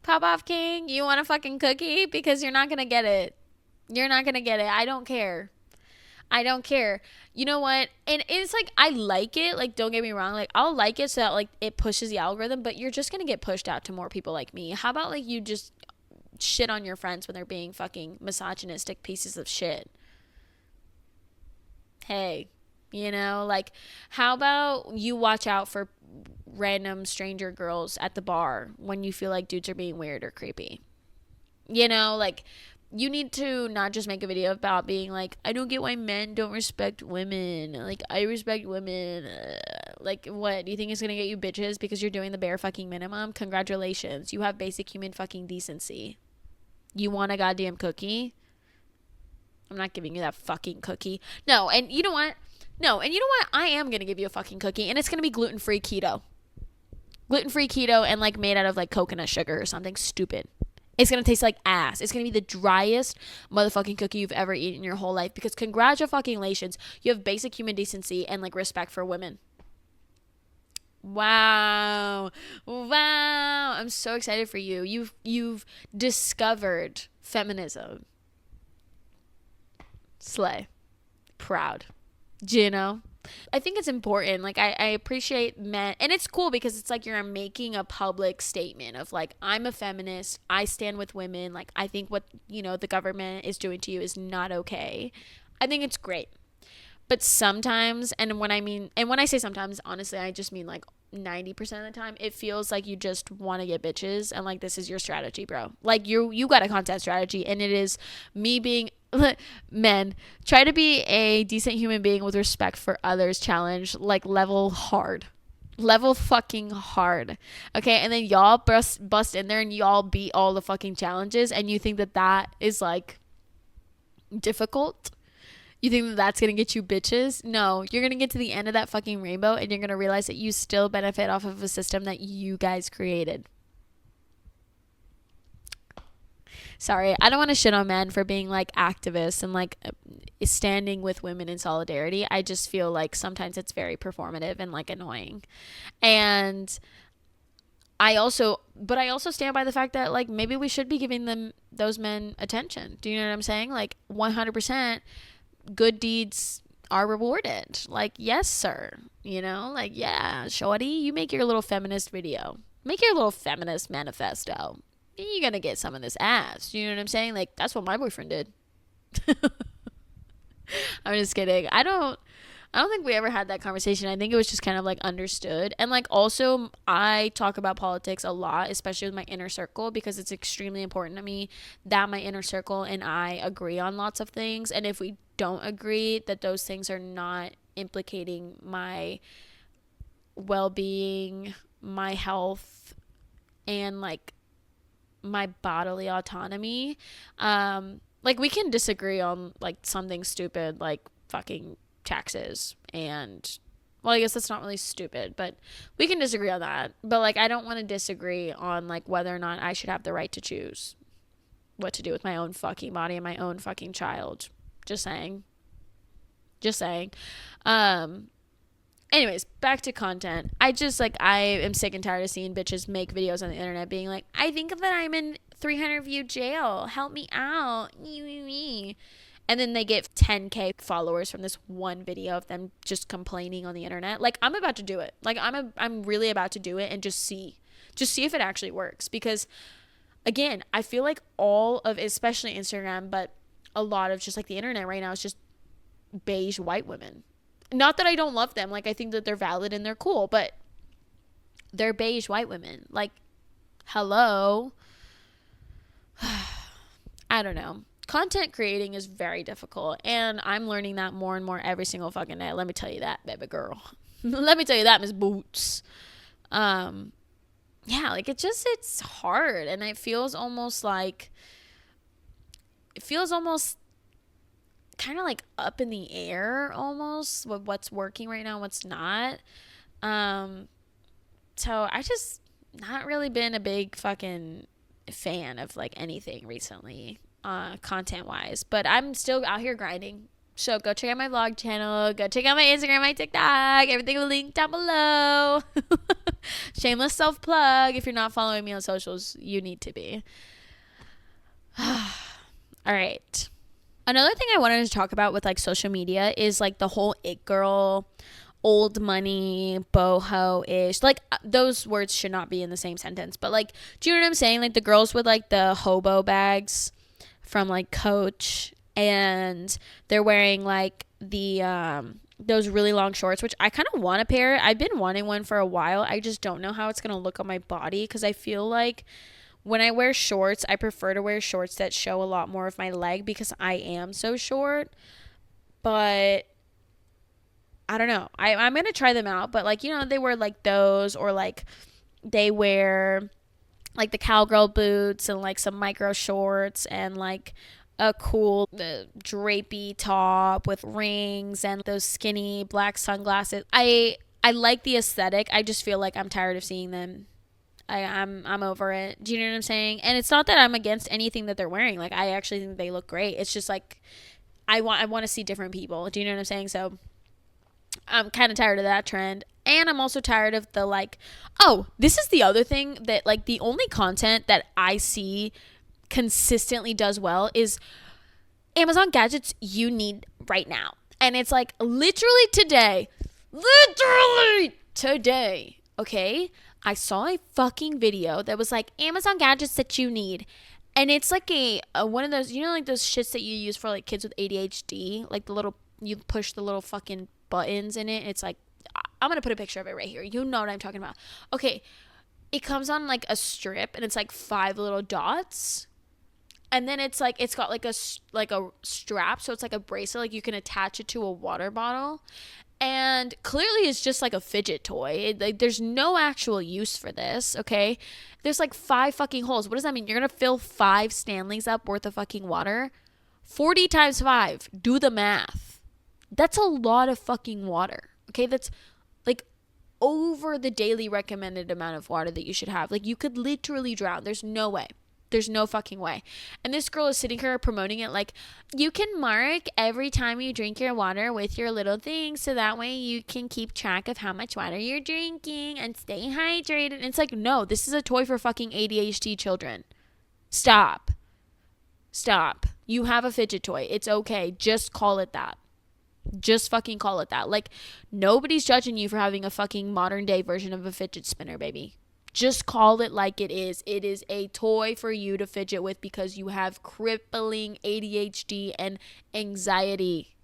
Speaker 1: Pop off king. You want a fucking cookie? Because you're not going to get it. You're not going to get it. I don't care. I don't care. You know what? And it's like, I like it. Like, don't get me wrong. Like, I'll like it so that, like, it pushes the algorithm. But you're just going to get pushed out to more people like me. How about, like, you just shit on your friends when they're being fucking misogynistic pieces of shit? Hey, you know, like, how about you watch out for random stranger girls at the bar when you feel like dudes are being weird or creepy? You know, like, you need to not just make a video about being like, I don't get why men don't respect women. Like, I respect women. Like, what? Do you think it's gonna get you bitches because you're doing the bare fucking minimum? Congratulations. You have basic human fucking decency. You want a goddamn cookie? I'm not giving you that fucking cookie. No, and you know what? No, and you know what? I am going to give you a fucking cookie, and it's going to be gluten-free keto. Gluten-free keto and, like, made out of, like, coconut sugar or something stupid. It's going to taste like ass. It's going to be the driest motherfucking cookie you've ever eaten in your whole life, because congratulations, you have basic human decency and, like, respect for women. Wow. Wow. I'm so excited for you. You've discovered feminism. Slay. Proud. Do you know? I think it's important. Like, I appreciate men. And it's cool because it's like you're making a public statement of like, I'm a feminist. I stand with women. Like, I think what, you know, the government is doing to you is not okay. I think it's great. But sometimes, and when I say sometimes, honestly, I just mean like 90% of the time, it feels like you just want to get bitches, and like, this is your strategy, bro. Like, you got a content strategy, and it is me being men, try to be a decent human being with respect for others challenge, like, level fucking hard. Okay, and then y'all bust in there and y'all beat all the fucking challenges, and you think that is like difficult. You think that that's going to get you bitches? No, you're going to get to the end of that fucking rainbow and you're going to realize that you still benefit off of a system that you guys created. Sorry, I don't want to shit on men for being like activists and like standing with women in solidarity. I just feel like sometimes it's very performative and like annoying. And I also stand by the fact that like, maybe we should be giving those men attention. Do you know what I'm saying? Like, 100%. Good deeds are rewarded. Like, yes, sir. You know, like, yeah, shorty, you make your little feminist video. Make your little feminist manifesto. You're gonna get some of this ass. You know what I'm saying? Like, that's what my boyfriend did. I'm just kidding. I don't think we ever had that conversation. I think it was just kind of like understood. And like, also, I talk about politics a lot, especially with my inner circle, because it's extremely important to me that my inner circle and I agree on lots of things. And if we don't agree, that those things are not implicating my well-being, my health, and like my bodily autonomy. Like, we can disagree on like something stupid like fucking taxes, and well, I guess that's not really stupid, but we can disagree on that. But like, I don't want to disagree on like whether or not I should have the right to choose. what to do with my own fucking body and my own fucking child. Just saying. Anyways, back to content. I am sick and tired of seeing bitches make videos on the internet being like, I think that I'm in 300 view jail. Help me out. And then they get 10K followers from this one video of them just complaining on the internet. Like, I'm about to do it. Like, I'm really about to do it and just see if it actually works. Because, again, I feel like all of, especially Instagram, but a lot of just like the internet right now is just beige white women. Not that I don't love them. Like, I think that they're valid and they're cool, but they're beige white women. Like, hello. I don't know. Content creating is very difficult, and I'm learning that more and more every single fucking day. Let me tell you that, baby girl. Let me tell you that, Miss Boots. Yeah, like, it's hard, and it feels almost kind of like up in the air almost with what's working right now, what's not. So I just not really been a big fucking fan of like anything recently, content wise, but I'm still out here grinding. So go check out my vlog channel, go check out my Instagram, my TikTok, everything will link down below. Shameless self plug. If you're not following me on socials, you need to be. All right. Another thing I wanted to talk about with like social media is like the whole it girl, old money, boho-ish. Like, those words should not be in the same sentence, but like, do you know what I'm saying? Like the girls with like the hobo bags from like Coach, and they're wearing like the those really long shorts, which I kind of want a pair. I've been wanting one for a while. I just don't know how it's gonna look on my body, because I feel like when I wear shorts, I prefer to wear shorts that show a lot more of my leg, because I am so short. But I don't know. I'm going to try them out. But, like, you know, they wear, like, those, or, like, they wear, like, the cowgirl boots and, like, some micro shorts and, like, a cool drapey top with rings and those skinny black sunglasses. I like the aesthetic. I just feel like I'm tired of seeing them. I'm over it. Do you know what I'm saying? And it's not that I'm against anything that they're wearing. Like, I actually think they look great. It's just like I want to see different people. Do you know what I'm saying? So I'm kind of tired of that trend. And I'm also tired of the like, oh, this is the other thing that like the only content that I see consistently does well is Amazon gadgets you need right now. And it's like literally today, okay? I saw a fucking video that was like Amazon gadgets that you need. And it's like a one of those, you know, like those shits that you use for like kids with ADHD, like the little, you push the little fucking buttons in it. It's like, I'm going to put a picture of it right here. You know what I'm talking about. Okay. It comes on like a strip, and it's like 5 little dots. And then it's like, it's got like a strap. So it's like a bracelet. Like you can attach it to a water bottle. And clearly it's just like a fidget toy. Like there's no actual use for this, okay? There's like 5 fucking holes. What does that mean? You're going to fill 5 Stanleys up worth of fucking water? 40 times 5. Do the math. That's a lot of fucking water, okay? That's like over the daily recommended amount of water that you should have. Like you could literally drown. There's no way. There's no fucking way. And this girl is sitting here promoting it like, you can mark every time you drink your water with your little thing, so that way you can keep track of how much water you're drinking and stay hydrated. And it's like, no, this is a toy for fucking ADHD children. Stop. You have a fidget toy. It's okay. Just call it that. Just fucking call it that. Like, nobody's judging you for having a fucking modern day version of a fidget spinner, baby. Just call it like it is. It is a toy for you to fidget with because you have crippling ADHD and anxiety.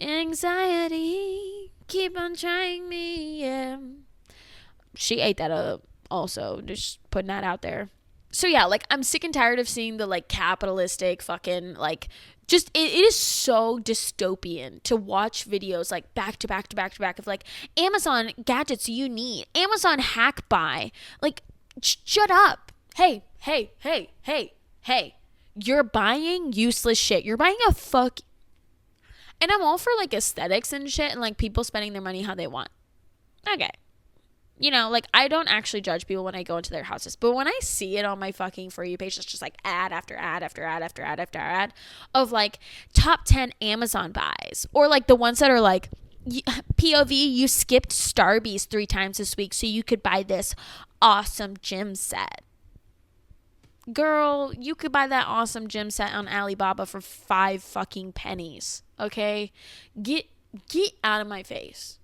Speaker 1: Anxiety, keep on trying me, yeah. She ate that up also, just putting that out there. So yeah, like I'm sick and tired of seeing the like capitalistic fucking like just it is so dystopian to watch videos like back to back of like Amazon gadgets you need, Amazon hack buy. Like shut up. Hey. You're buying useless shit. You're buying a fuck. And I'm all for like aesthetics and shit and like people spending their money how they want. Okay. like I don't actually judge people when I go into their houses, but when I see it on my fucking For You page, it's just like ad after ad after ad after ad after ad of like top 10 Amazon buys, or like the ones that are like, POV, you skipped Starbucks 3 times this week so you could buy this awesome gym set. Girl, you could buy that awesome gym set on Alibaba for 5 fucking pennies. Okay? Get out of my face.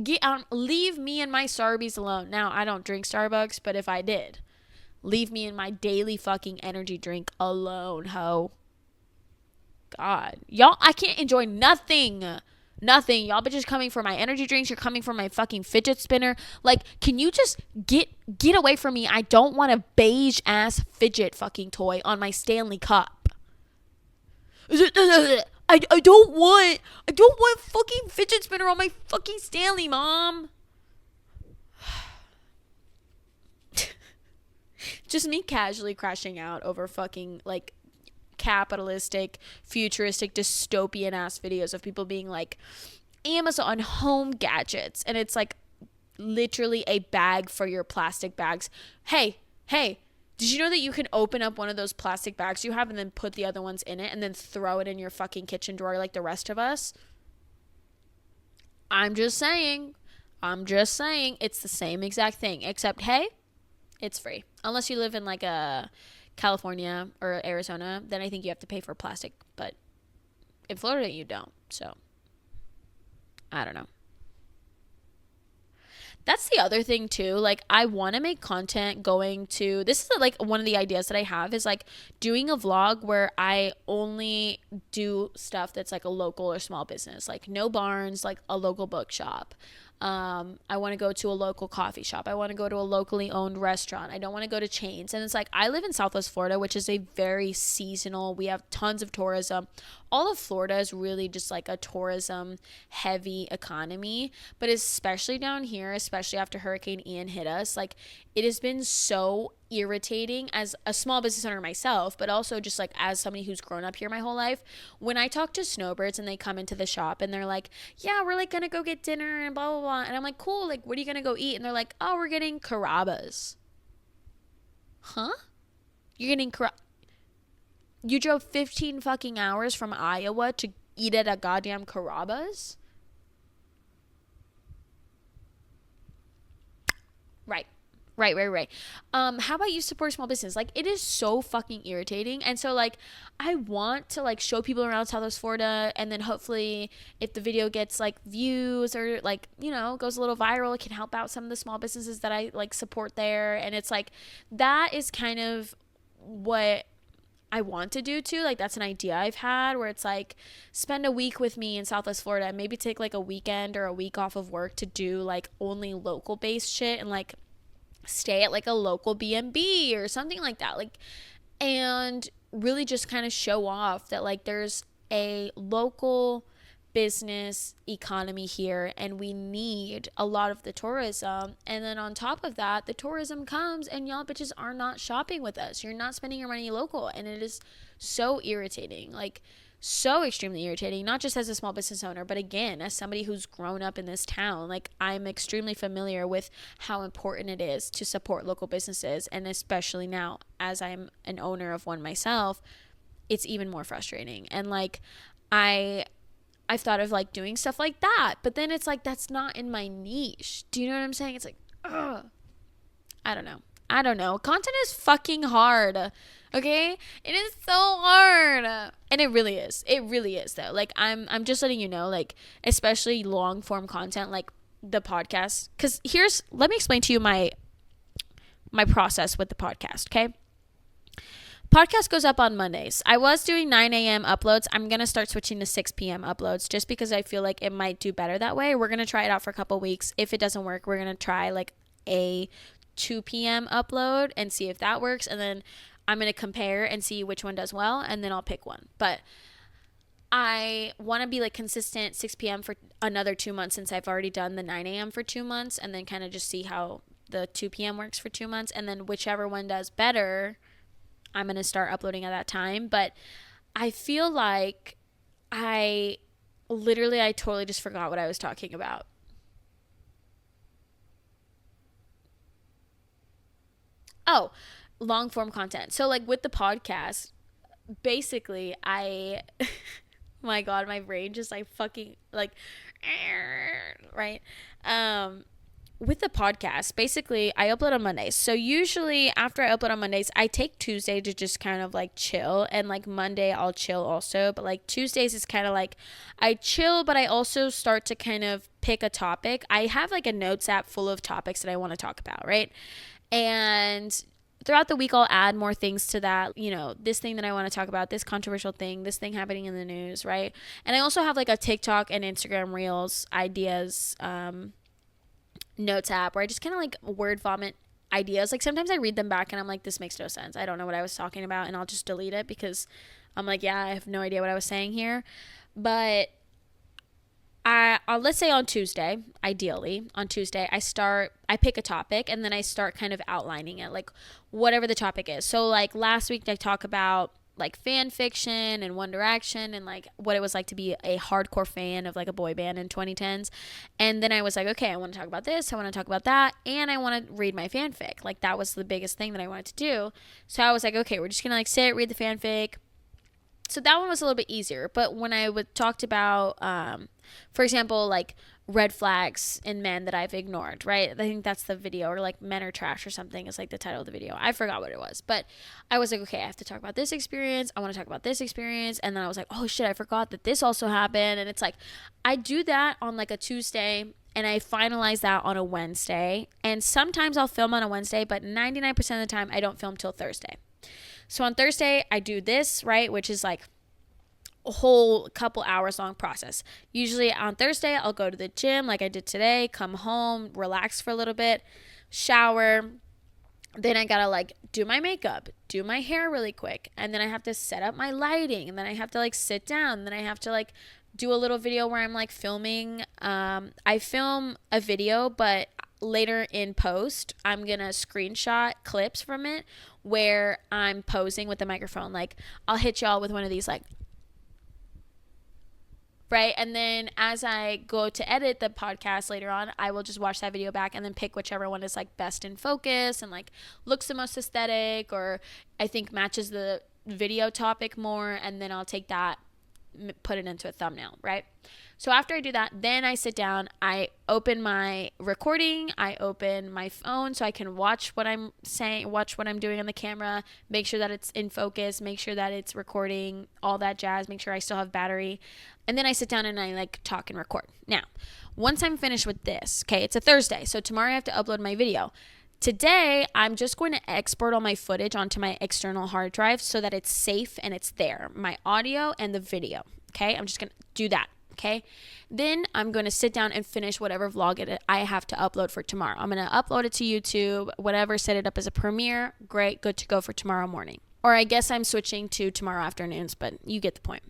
Speaker 1: Get out. Leave me and my Starbucks alone. Now, I don't drink Starbucks, but if I did, leave me and my daily fucking energy drink alone, ho. God. Y'all, I can't enjoy nothing. Nothing. Y'all bitches coming for my energy drinks. You're coming for my fucking fidget spinner. Like, can you just get away from me? I don't want a beige ass fidget fucking toy on my Stanley cup. I don't want fucking fidget spinner on my fucking Stanley, Mom. Just me casually crashing out over fucking like capitalistic, futuristic, dystopian ass videos of people being like, Amazon home gadgets, and it's like literally a bag for your plastic bags. Hey, did you know that you can open up one of those plastic bags you have and then put the other ones in it and then throw it in your fucking kitchen drawer like the rest of us? I'm just saying it's the same exact thing, except hey, it's free. Unless you live in like a California or Arizona, then I think you have to pay for plastic, but in Florida you don't. So I don't know. That's the other thing too. Like, I want to make content going to, this is like one of the ideas that I have is like doing a vlog where I only do stuff that's like a local or small business, like no barns, like a local bookshop. I want to go to a local coffee shop. I want to go to a locally owned restaurant. I don't want to go to chains. And it's like, I live in Southwest Florida, which is a very seasonal, we have tons of tourism. All of Florida is really just like a tourism heavy economy, but especially down here, especially after Hurricane Ian hit us, like it has been so irritating as a small business owner myself, but also just like as somebody who's grown up here my whole life, when I talk to snowbirds and they come into the shop and they're like, yeah, we're like gonna go get dinner and blah blah blah, and I'm like, cool, like what are you gonna go eat? And they're like, oh, we're getting Carrabba's. Huh? You're getting You drove 15 fucking hours from Iowa to eat at a goddamn Carrabba's? Right. How about you support small business? Like, it is so fucking irritating. And so, like, I want to, like, show people around Southwest Florida, and then hopefully if the video gets, like, views or, like, you know, goes a little viral, it can help out some of the small businesses that I, like, support there. And it's, like, that is kind of what I want to do too. Like, that's an idea I've had where it's like, spend a week with me in Southwest Florida and maybe take, like, a weekend or a week off of work to do, like, only local based shit and, like, stay at like a local B&B or something like that, like, and really just kind of show off that like there's a local business economy here and we need a lot of the tourism. And then on top of that, the tourism comes and y'all bitches are not shopping with us. You're not spending your money local, and it is so irritating, like so extremely irritating, not just as a small business owner, but again, as somebody who's grown up in this town. Like, I'm extremely familiar with how important it is to support local businesses. And especially now, as I'm an owner of one myself, it's even more frustrating. And like, I've thought of like doing stuff like that, but then it's like, that's not in my niche. Do you know what I'm saying? It's like, ugh. I don't know. Content is fucking hard. Okay? It is so hard. And it really is. It really is though. Like, I'm just letting you know, like, especially long form content like the podcast, cuz let me explain to you my process with the podcast, okay? Podcast goes up on Mondays. I was doing 9 a.m. uploads. I'm going to start switching to 6 p.m. uploads just because I feel like it might do better that way. We're going to try it out for a couple weeks. If it doesn't work, we're going to try like a 2 p.m. upload and see if that works. And then I'm going to compare and see which one does well, and then I'll pick one. But I want to be like consistent 6 p.m. for another 2 months, since I've already done the 9 a.m. for 2 months, and then kind of just see how the 2 p.m. works for 2 months. And then whichever one does better, I'm going to start uploading at that time. But I feel like I totally just forgot what I was talking about. Oh, long form content. So like with the podcast, basically my god, my brain just like fucking like right. Um with the podcast, basically I upload on Mondays. So usually after I upload on Mondays, I take Tuesday to just kind of like chill, and like Monday I'll chill also, but like Tuesdays is kind of like I chill, but I also start to kind of pick a topic. I have like a notes app full of topics that I want to talk about, right? And throughout the week I'll add more things to that, this thing that I want to talk about, this controversial thing, this thing happening in the news, right? And I also have like a TikTok and Instagram Reels ideas notes app where I just kind of like word vomit ideas. Like sometimes I read them back and I'm like, this makes no sense, I don't know what I was talking about, and I'll just delete it because I'm like, yeah, I have no idea what I was saying here. But I'll let's say on Tuesday, ideally on Tuesday, I pick a topic and then I start kind of outlining it, like whatever the topic is. So like last week I talk about like fan fiction and One Direction and like what it was like to be a hardcore fan of like a boy band in 2010s. And then I was like, okay, I want to talk about this, I want to talk about that, and I want to read my fanfic. Like that was the biggest thing that I wanted to do. So I was like, okay, we're just gonna like sit, read the fanfic. So that one was a little bit easier. But when I talked about, for example, like red flags in men that I've ignored, right? I think that's the video, or like men are trash or something is like the title of the video. I forgot what it was, but I was like, okay, I have to talk about this experience. I want to talk about this experience. And then I was like, oh shit, I forgot that this also happened. And it's like, I do that on like a Tuesday and I finalize that on a Wednesday. And sometimes I'll film on a Wednesday, but 99% of the time I don't film till Thursday. So on Thursday, I do this, right, which is like a whole couple hours long process. Usually on Thursday, I'll go to the gym like I did today, come home, relax for a little bit, shower. Then I gotta like do my makeup, do my hair really quick. And then I have to set up my lighting. And then I have to like sit down. And then I have to like do a little video where I'm like filming. I film a video, but later in post, I'm gonna screenshot clips from it where I'm posing with the microphone. Like I'll hit y'all with one of these like, right? And then as I go to edit the podcast later on, I will just watch that video back and then pick whichever one is like best in focus and like looks the most aesthetic, or I think matches the video topic more, and then I'll take that, put it into a thumbnail, right? So after I do that, then I sit down, I open my recording, I open my phone so I can watch what I'm saying, watch what I'm doing on the camera, make sure that it's in focus, make sure that it's recording, all that jazz, make sure I still have battery. And then I sit down and I like talk and record. Now, once I'm finished with this, okay, it's a Thursday, so tomorrow I have to upload my video. Today, I'm just going to export all my footage onto my external hard drive so that it's safe and it's there, my audio and the video, okay? I'm just going to do that. Okay, then I'm going to sit down and finish whatever vlog I have to upload for tomorrow. I'm going to upload it to YouTube, whatever, set it up as a premiere. Great, good to go for tomorrow morning. Or I guess I'm switching to tomorrow afternoons, but you get the point.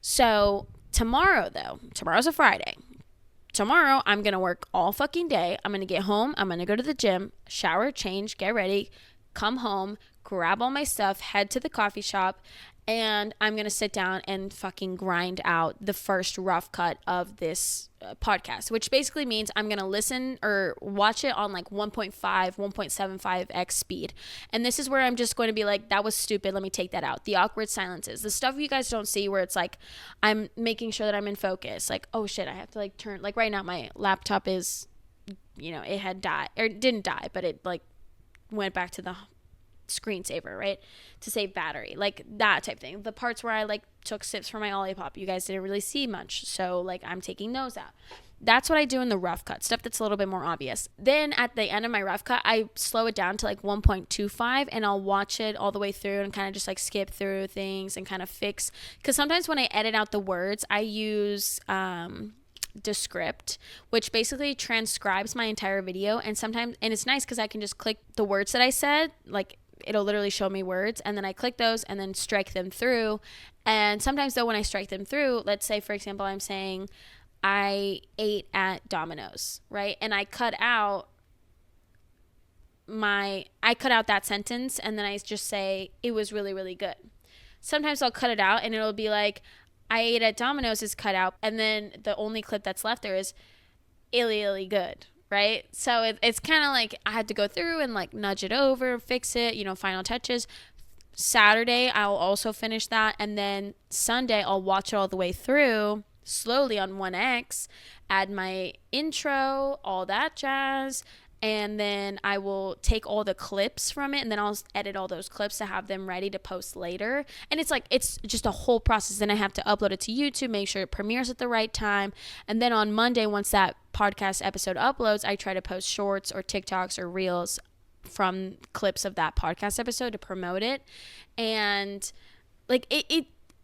Speaker 1: So tomorrow, though, tomorrow's a Friday. Tomorrow, I'm going to work all fucking day. I'm going to get home. I'm going to go to the gym, shower, change, get ready, come home, grab all my stuff, head to the coffee shop, and I'm going to sit down and fucking grind out the first rough cut of this podcast, which basically means I'm going to listen or watch it on like 1.5, 1.75x speed. And this is where I'm just going to be like, that was stupid. Let me take that out. The awkward silences, the stuff you guys don't see where it's like, I'm making sure that I'm in focus. Like, oh shit, I have to like turn, like right now my laptop is, it had died, or it didn't die, but it like went back to the screensaver, right, to save battery, like that type thing. The parts where I like took sips from my Olipop, you guys didn't really see much, so like I'm taking those out. That's what I do in the rough cut stuff that's a little bit more obvious. Then at the end of my rough cut, I slow it down to like 1.25 and I'll watch it all the way through and kind of just like skip through things and kind of fix, because sometimes when I edit out the words, I use Descript, which basically transcribes my entire video. And sometimes, and it's nice because I can just click the words that I said, like it'll literally show me words, and then I click those and then strike them through. And sometimes though, when I strike them through, let's say for example I'm saying I ate at Domino's, right, and I cut out that sentence and then I just say it was really, really good. Sometimes I'll cut it out and it'll be like I ate at Domino's is cut out, and then the only clip that's left there is illy, illy good. right? So it's kind of like I had to go through and like nudge it over, fix it, final touches. Saturday, I'll also finish that. And then Sunday, I'll watch it all the way through slowly on 1X, add my intro, all that jazz. And then I will take all the clips from it and then I'll edit all those clips to have them ready to post later. And it's just a whole process. Then I have to upload it to YouTube, make sure it premieres at the right time. And then on Monday, once that podcast episode uploads, I try to post shorts or TikToks or reels from clips of that podcast episode to promote it. And like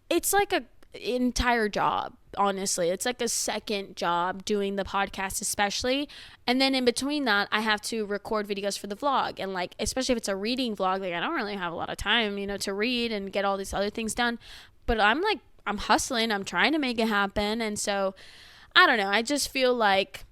Speaker 1: it's like a entire job, honestly. It's like a second job doing the podcast, especially. And then in between that, I have to record videos for the vlog. And like, especially if it's a reading vlog, like I don't really have a lot of time, to read and get all these other things done. But I'm hustling, I'm trying to make it happen. And so I don't know, I just feel like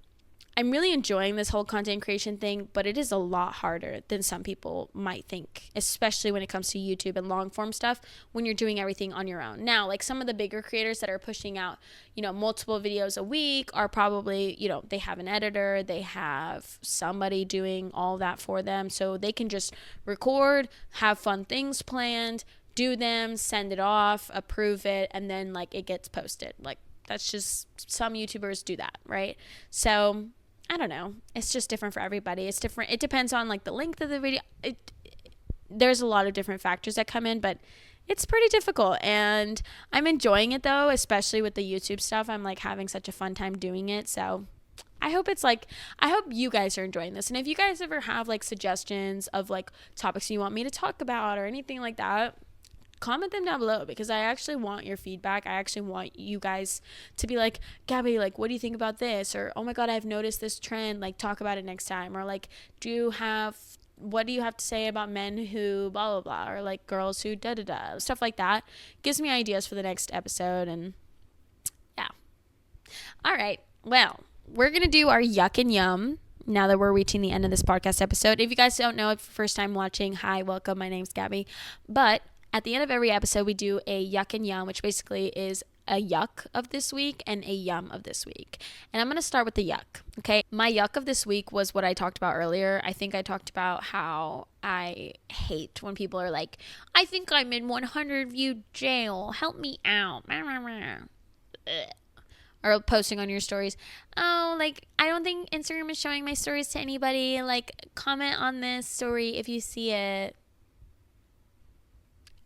Speaker 1: I'm really enjoying this whole content creation thing, but it is a lot harder than some people might think, especially when it comes to YouTube and long form stuff when you're doing everything on your own. Now, like some of the bigger creators that are pushing out, multiple videos a week are probably, they have an editor, they have somebody doing all that for them. So they can just record, have fun things planned, do them, send it off, approve it, and then like it gets posted. Like that's just, some YouTubers do that, right? So I don't know. It's just different for everybody. It's different. It depends on like the length of the video. There's a lot of different factors that come in, but it's pretty difficult. And I'm enjoying it though, especially with the YouTube stuff. I'm like having such a fun time doing it. So I hope you guys are enjoying this. And if you guys ever have like suggestions of like topics you want me to talk about or anything like that, comment them down below, because I actually want your feedback. I actually want you guys to be like, Gabby, like, what do you think about this? Or, oh my God, I've noticed this trend, like, talk about it next time. Or like, what do you have to say about men who blah, blah, blah, or like girls who da, da, da, stuff like that. Gives me ideas for the next episode. And yeah. All right. Well, we're going to do our yuck and yum now that we're reaching the end of this podcast episode. If you guys don't know, if first time watching, hi, welcome. My name's Gabby. But at the end of every episode, we do a yuck and yum, which basically is a yuck of this week and a yum of this week. And I'm going to start with the yuck, okay? My yuck of this week was what I talked about earlier. I think I talked about how I hate when people are like, I think I'm in 100 view jail. Help me out. Or posting on your stories, oh, like, I don't think Instagram is showing my stories to anybody. Like, comment on this story if you see it.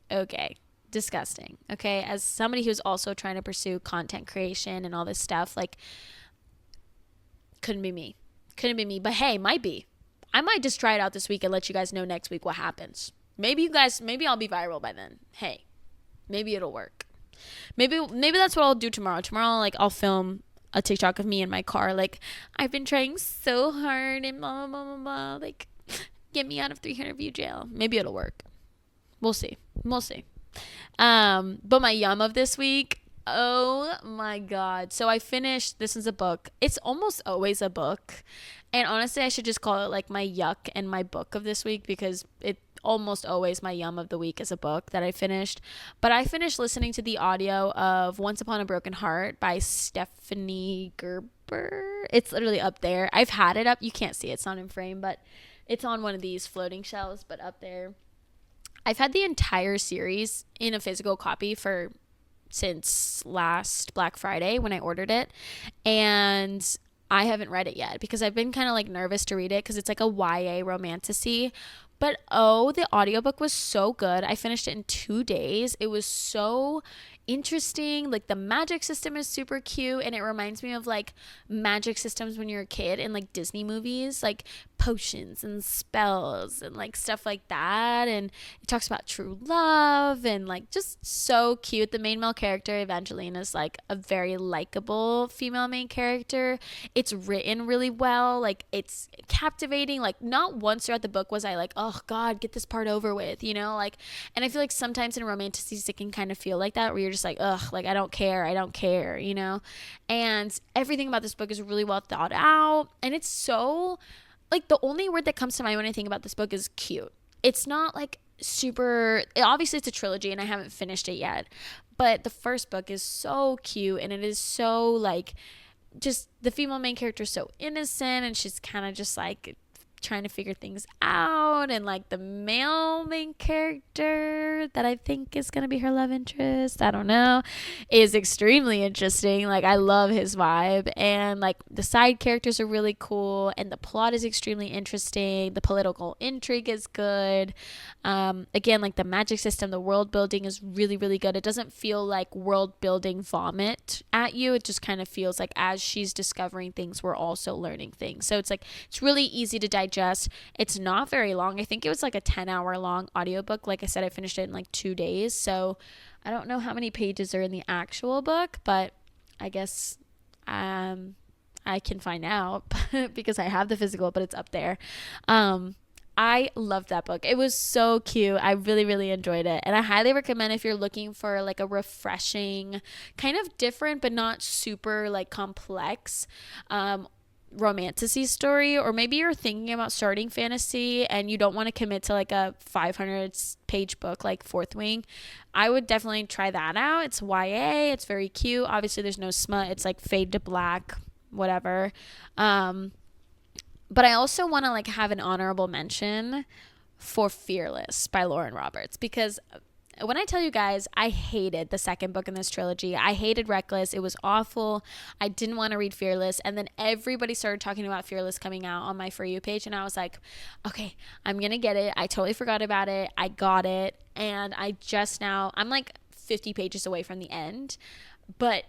Speaker 1: Okay, disgusting. Okay, as somebody who's also trying to pursue content creation and all this stuff, like, couldn't be me. But hey, might be. I might just try it out this week and let you guys know next week what happens. Maybe I'll be viral by then. Hey, maybe it'll work. Maybe that's what I'll do tomorrow. Tomorrow, like, I'll film a TikTok of me in my car, like, I've been trying so hard and blah, blah, blah, blah, like, get me out of 300 view jail. Maybe it'll work. We'll see. But my yum of this week, oh my God. So I finished, this is a book. It's almost always a book. And honestly, I should just call it like my yuck and my book of this week, because it almost always my yum of the week is a book that I finished. But I finished listening to the audio of Once Upon a Broken Heart by Stephanie Gerber. It's literally up there. I've had it up. You can't see it. It's not in frame, but it's on one of these floating shelves, but up there. I've had the entire series in a physical copy since last Black Friday when I ordered it. And I haven't read it yet because I've been kind of like nervous to read it because it's like a YA romantasy. But the audiobook was so good. I finished it in 2 days. It was so interesting. Like, the magic system is super cute, and it reminds me of like magic systems when you're a kid in like Disney movies, like potions and spells and like stuff like that. And it talks about true love and like just so cute. The main male character, Evangeline, is like a very likable female main character. It's written really well. Like, it's captivating. Like, not once throughout the book was I like, oh God, get this part over with, like, and I feel like sometimes in romantasies it can kind of feel like that, where you're just like, ugh, like, I don't care, and everything about this book is really well thought out. And it's so, like, the only word that comes to mind when I think about this book is cute. It's not like super, obviously it's a trilogy and I haven't finished it yet, but the first book is so cute, and it is so like just the female main character is so innocent, and she's kind of just like trying to figure things out, and like the male main character that I think is going to be her love interest, I don't know, is extremely interesting. Like, I love his vibe, and like the side characters are really cool, and the plot is extremely interesting. The political intrigue is good. Again, like the magic system, the world building is really, really good. It doesn't feel like world building vomit at you. It just kind of feels like as she's discovering things, we're also learning things. So it's like, it's really easy to digest. It's not very long. I think it was like a 10-hour long audiobook. Like I said, I finished it in like 2 days. So I don't know how many pages are in the actual book, but I guess I can find out because I have the physical, but it's up there. I loved that book. It was so cute. I really, really enjoyed it. And I highly recommend if you're looking for like a refreshing, kind of different, but not super like complex, romantasy story, or maybe you're thinking about starting fantasy and you don't want to commit to like a 500 page book like Fourth Wing. I would definitely try that out. It's YA. It's very cute. Obviously there's no smut. It's like fade to black, whatever. But I also want to like have an honorable mention for Fearless by Lauren Roberts, because when I tell you guys, I hated the second book in this trilogy. I hated Reckless. It was awful. I didn't want to read Fearless. And then everybody started talking about Fearless coming out on my For You page. And I was like, okay, I'm going to get it. I totally forgot about it. I got it. And I'm like 50 pages away from the end. But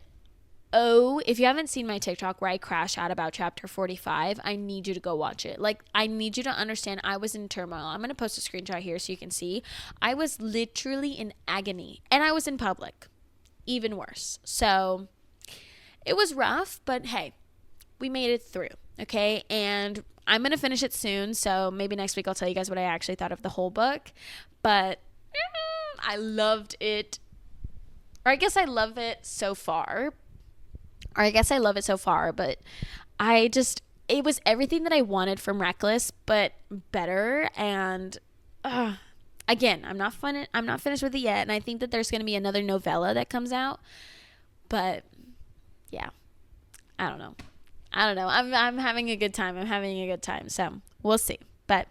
Speaker 1: if you haven't seen my TikTok where I crash out about chapter 45, I need you to go watch it. Like, I need you to understand I was in turmoil. I'm going to post a screenshot here so you can see. I was literally in agony, and I was in public. Even worse. So it was rough, but hey, we made it through. Okay. And I'm going to finish it soon. So maybe next week I'll tell you guys what I actually thought of the whole book. But I loved it. Or I guess I love it so far. But it was everything that I wanted from Reckless, but better. And again, I'm not finished with it yet, and I think that there's going to be another novella that comes out. But yeah, I don't know. I'm having a good time. So we'll see. But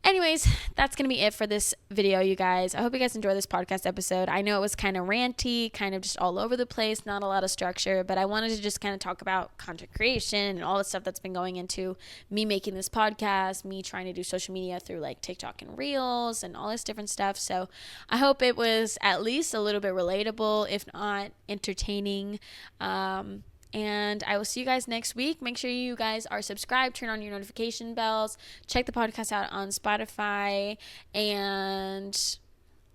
Speaker 1: anyways, that's going to be it for this video, you guys. I hope you guys enjoyed this podcast episode. I know it was kind of ranty, kind of just all over the place, not a lot of structure, but I wanted to just kind of talk about content creation and all the stuff that's been going into me making this podcast, me trying to do social media through like TikTok and Reels and all this different stuff. So I hope it was at least a little bit relatable, if not entertaining. And I will see you guys next week. Make sure you guys are subscribed, turn on your notification bells, check the podcast out on Spotify, and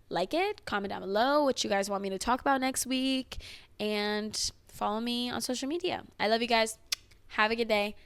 Speaker 1: like it. Comment down below what you guys want me to talk about next week, and follow me on social media. I love you guys. Have a good day.